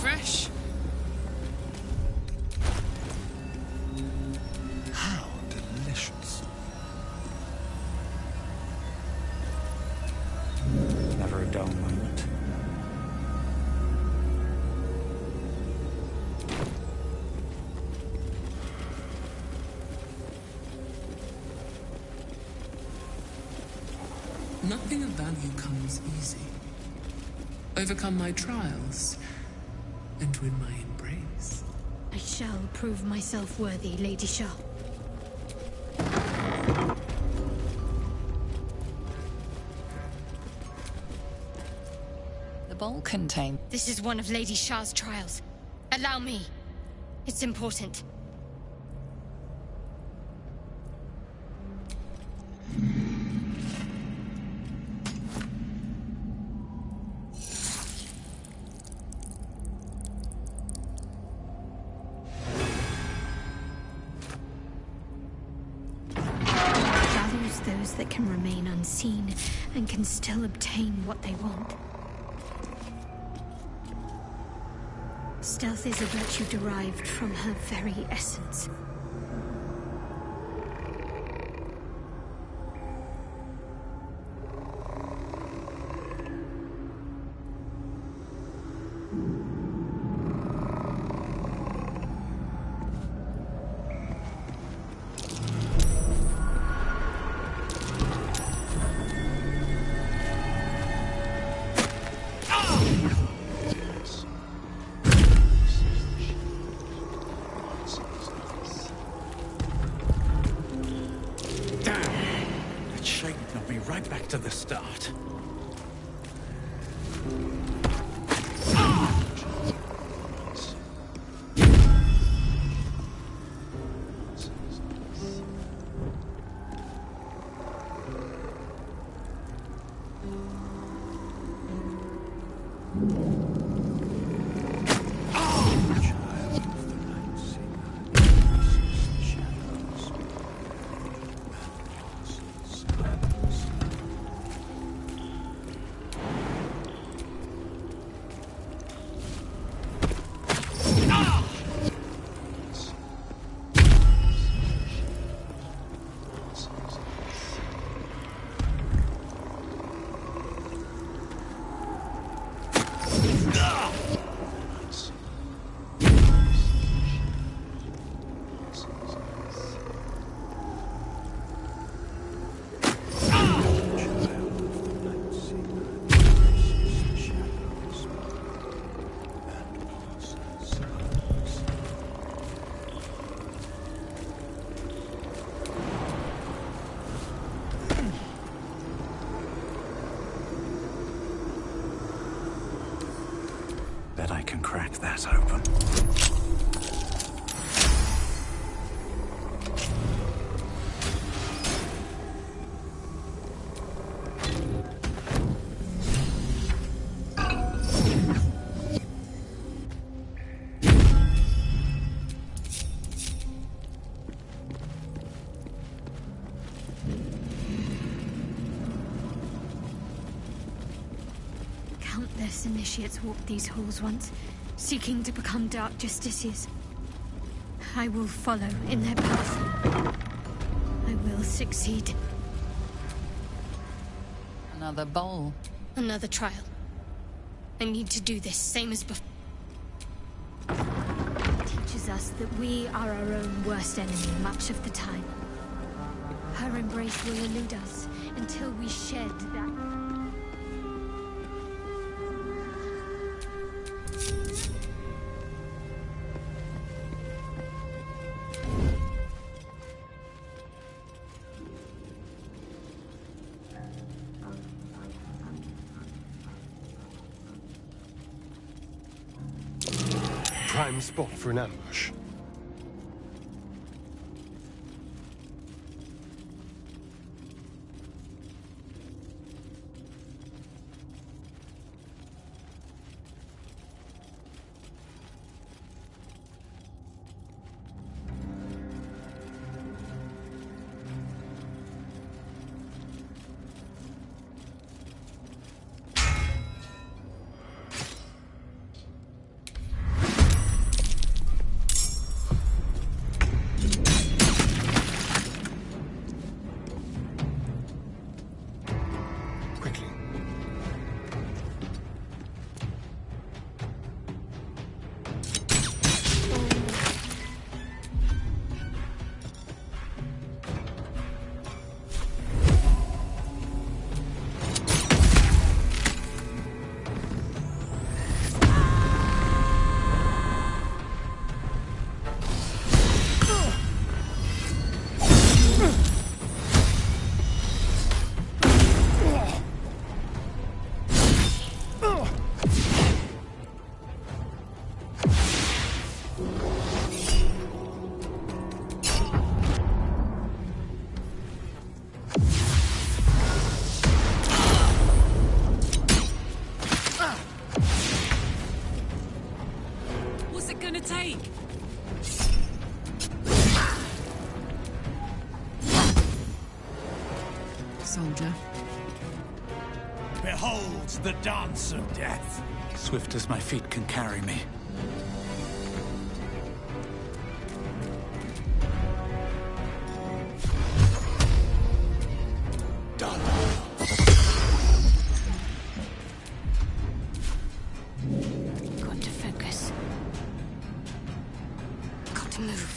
Fresh.
How delicious.
Never a dull moment.
Nothing of value comes easy. Overcome my trials and win my embrace.
I shall prove myself worthy, Lady Shah.
The bowl contained...
This is one of Lady Shah's trials. Allow me. It's important. Values those that can remain unseen and can still obtain what they want. Stealth is a virtue derived from her very essence.
Right back to the start. Bet I can crack that open.
Countless initiates walked these halls once, seeking to become Dark Justiciars. I will follow in their path. I will succeed.
Another bowl.
Another trial. I need to do this, same as before. It teaches us that we are our own worst enemy much of the time. Her embrace will elude us until we shed that...
Prime spot for an ambush.
soldier.
Behold the dance of death. Swift as my feet can carry me.
Done.
Got to focus. Got to move.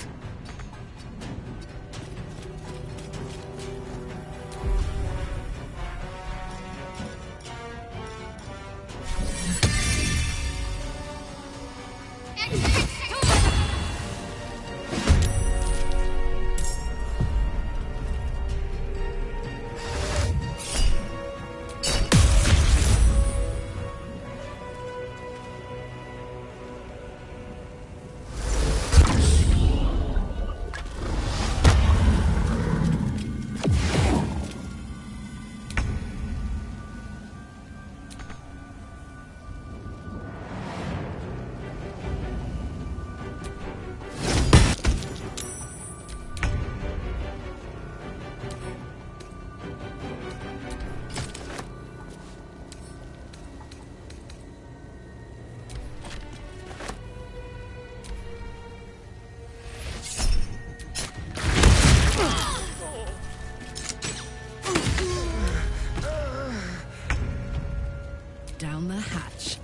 Down the hatch.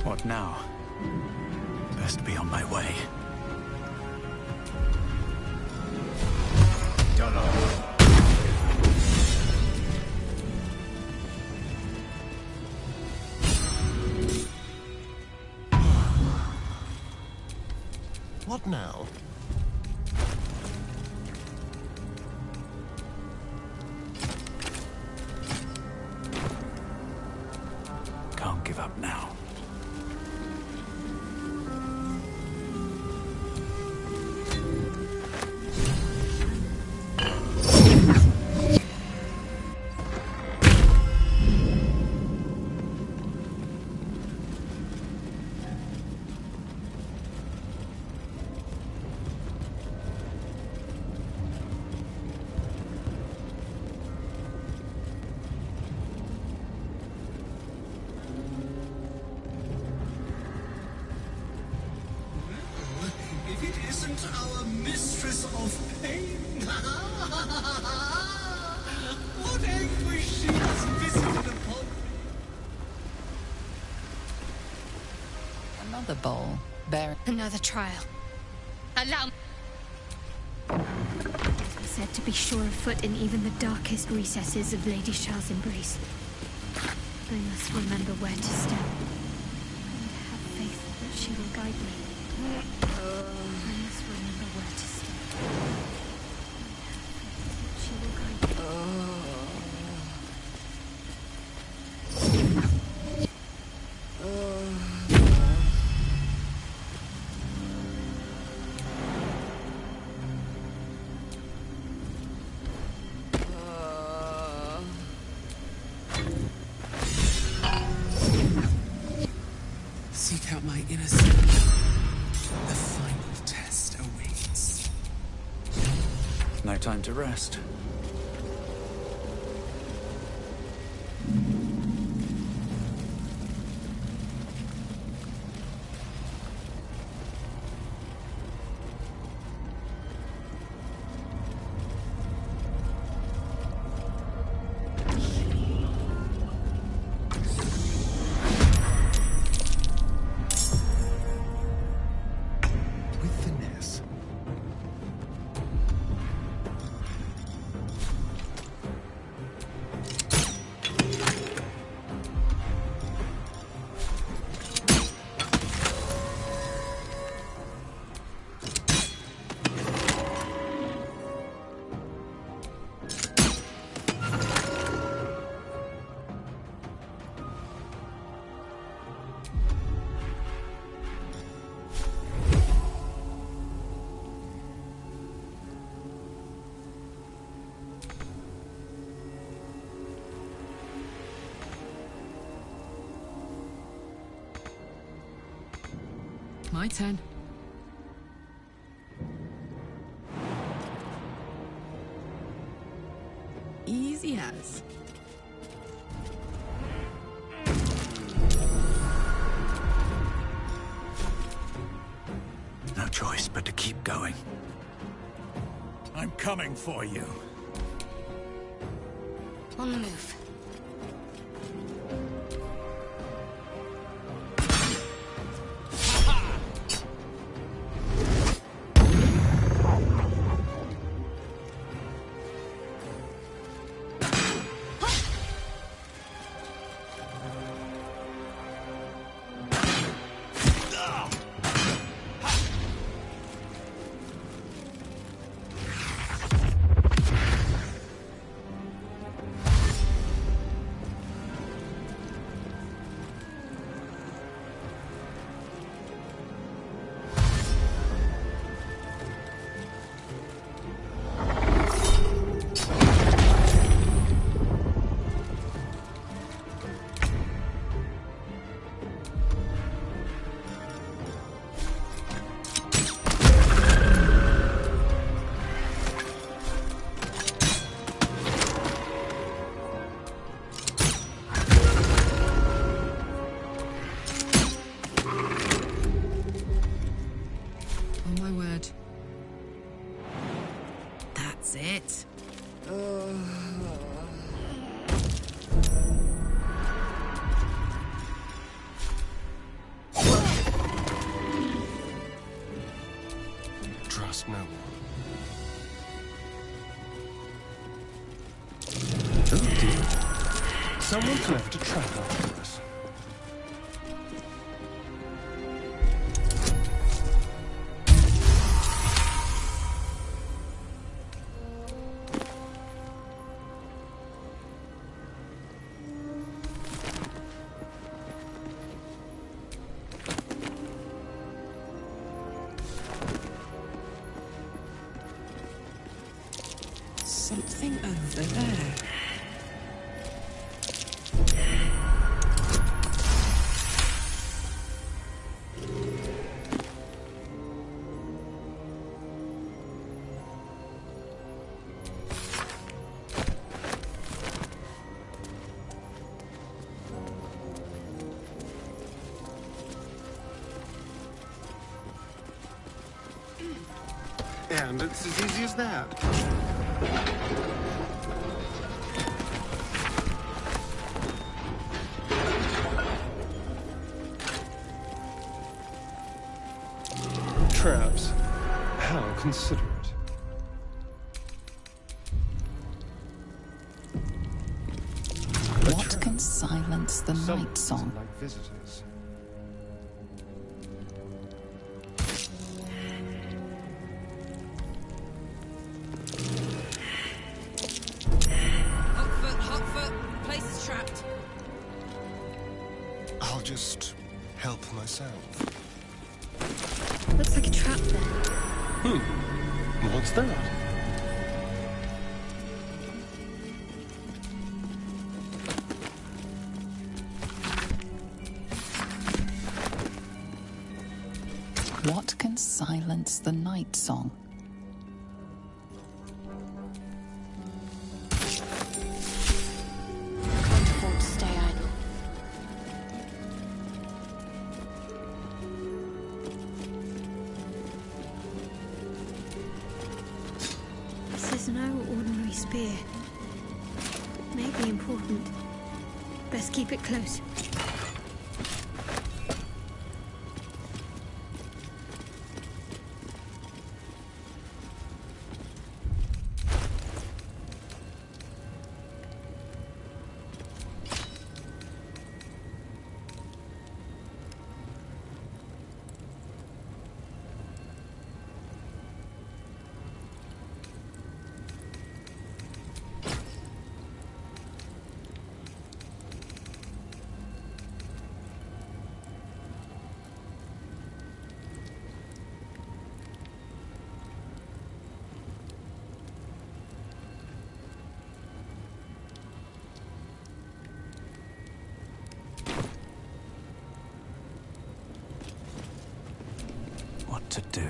What now? Best be on my way.
What now?
Can't give up now.
If it isn't our mistress of pain. What anguish she has visited upon me.
Another bowl bearing
Another trial. Allow me. It was said to be sure of foot in even the darkest recesses of Lady Shah's embrace. I must remember where to step. And have faith that she will guide me. I must remember where to step. And have faith that she will guide me.
Seek out my innocence. The final test awaits.
No time to rest.
With finesse.
My turn. Easy as.
No choice but to keep going. I'm coming for you.
On the move.
Oh my word. That's it.
Trust no one. Oh dear. Someone's left a trap after us.
Something over there.
And it's as easy as that. Traps. How considerate.
What can silence the night song?
Like visitors.
Hawkfoot, place is trapped.
I'll just help myself.
Looks like a trap there.
What's that?
What can silence the night song?
Can't afford to stay idle.
This is no ordinary spear. May be important. Best keep it close.
what to do.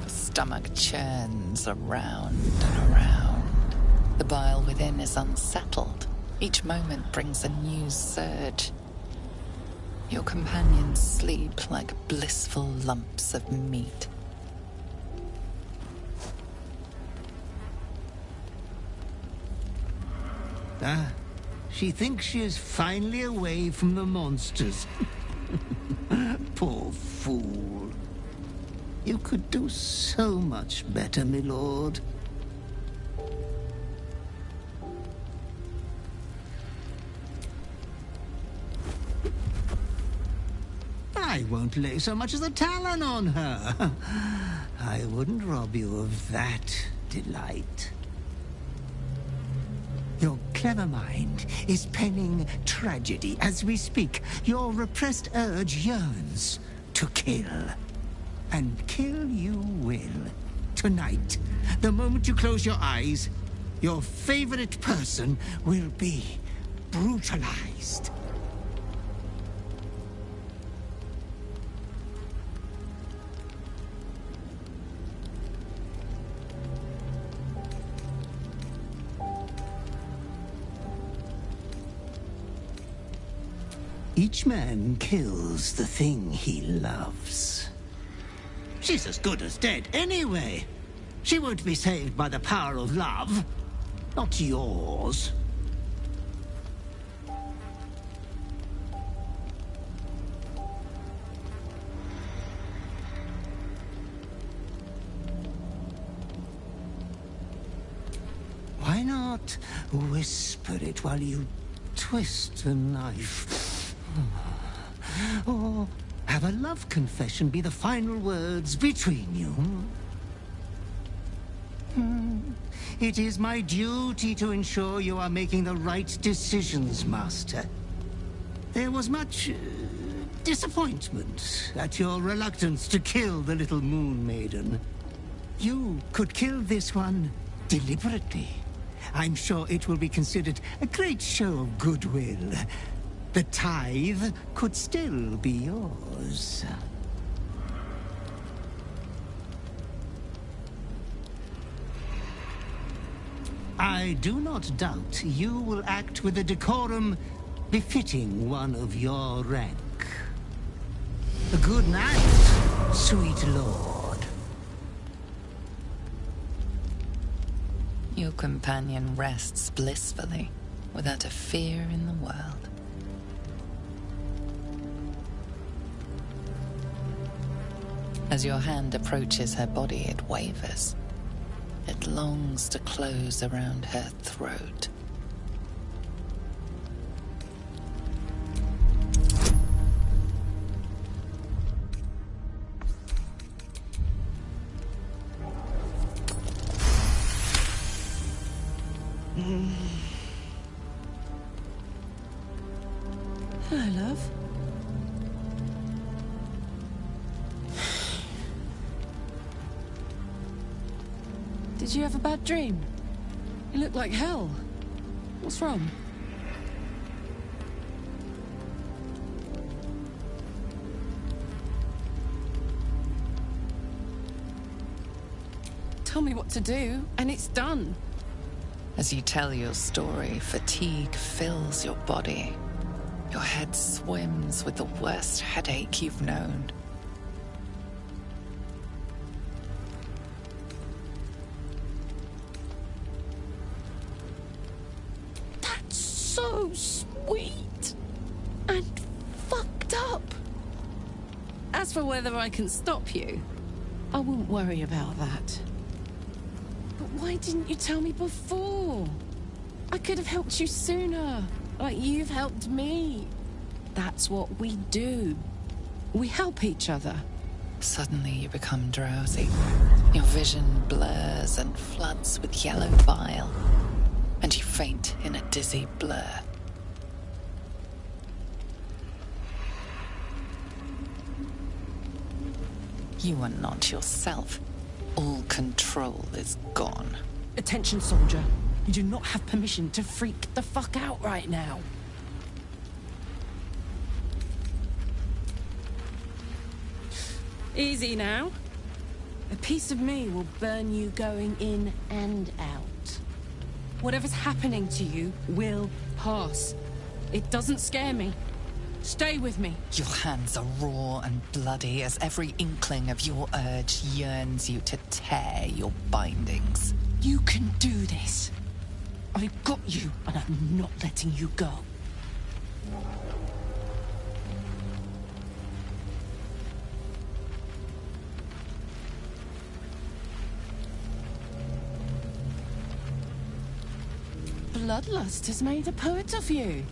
Stomach churns around and around. The bile within is unsettled. Each moment brings a new surge. Your companions sleep like blissful lumps of meat.
Ah, she thinks she is finally away from the monsters. Poor fool. You could do so much better, my lord. I won't lay so much as a talon on her. I wouldn't rob you of that delight. Your clever mind is penning tragedy as we speak. Your repressed urge yearns to kill. And kill you will. Tonight, the moment you close your eyes, your favorite person will be brutalized. Each man kills the thing he loves. She's as good as dead anyway. She won't be saved by the power of love. Not yours. Why not whisper it while you twist the knife? Or have a love confession be the final words between you. It is my duty to ensure you are making the right decisions, Master. There was much disappointment at your reluctance to kill the little moon maiden. You could kill this one deliberately. I'm sure it will be considered a great show of goodwill. The tithe could still be yours. I do not doubt you will act with a decorum befitting one of your rank. Good night, sweet lord.
Your companion rests blissfully, without a fear in the world. As your hand approaches her body, it wavers. It longs to close around her throat.
Hello, love. Did you have a bad dream? You look like hell. What's wrong? Tell me what to do, and it's done.
As you tell your story, fatigue fills your body. Your head swims with the worst headache you've known.
That's so sweet and fucked up. As for whether I can stop you, I wouldn't worry about that. But why didn't you tell me before? I could have helped you sooner, like you've helped me. That's what we do. We help each other.
Suddenly you become drowsy. Your vision blurs and floods with yellow bile, and you faint in a dizzy blur. You are not yourself. All control is gone.
Attention, soldier. You do not have permission to freak the fuck out right now. Easy now. A piece of me will burn you going in and out. Whatever's happening to you will pass. It doesn't scare me. Stay with me.
Your hands are raw and bloody as every inkling of your urge yearns you to tear your bindings.
You can do this. I've got you, and I'm not letting you go. Bloodlust has made a poet of you.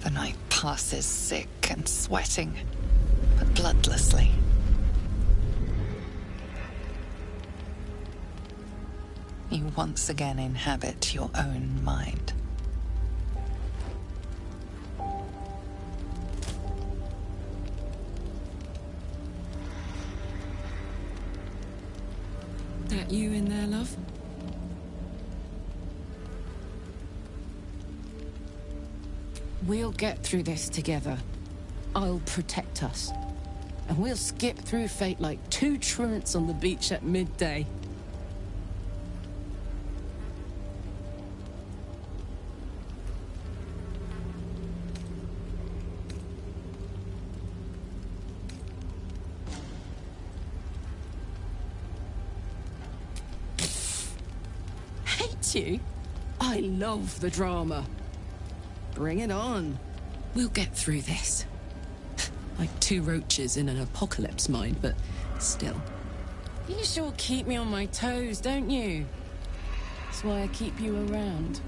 The night passes sick and sweating, but bloodlessly. You once again inhabit your own mind.
That you in there, love? We'll get through this together. I'll protect us. And we'll skip through fate like two truants on the beach at midday. Hate you? I love the drama. Bring it on. We'll get through this. Like two roaches in an apocalypse, mind, but still. You sure keep me on my toes, don't you? That's why I keep you around.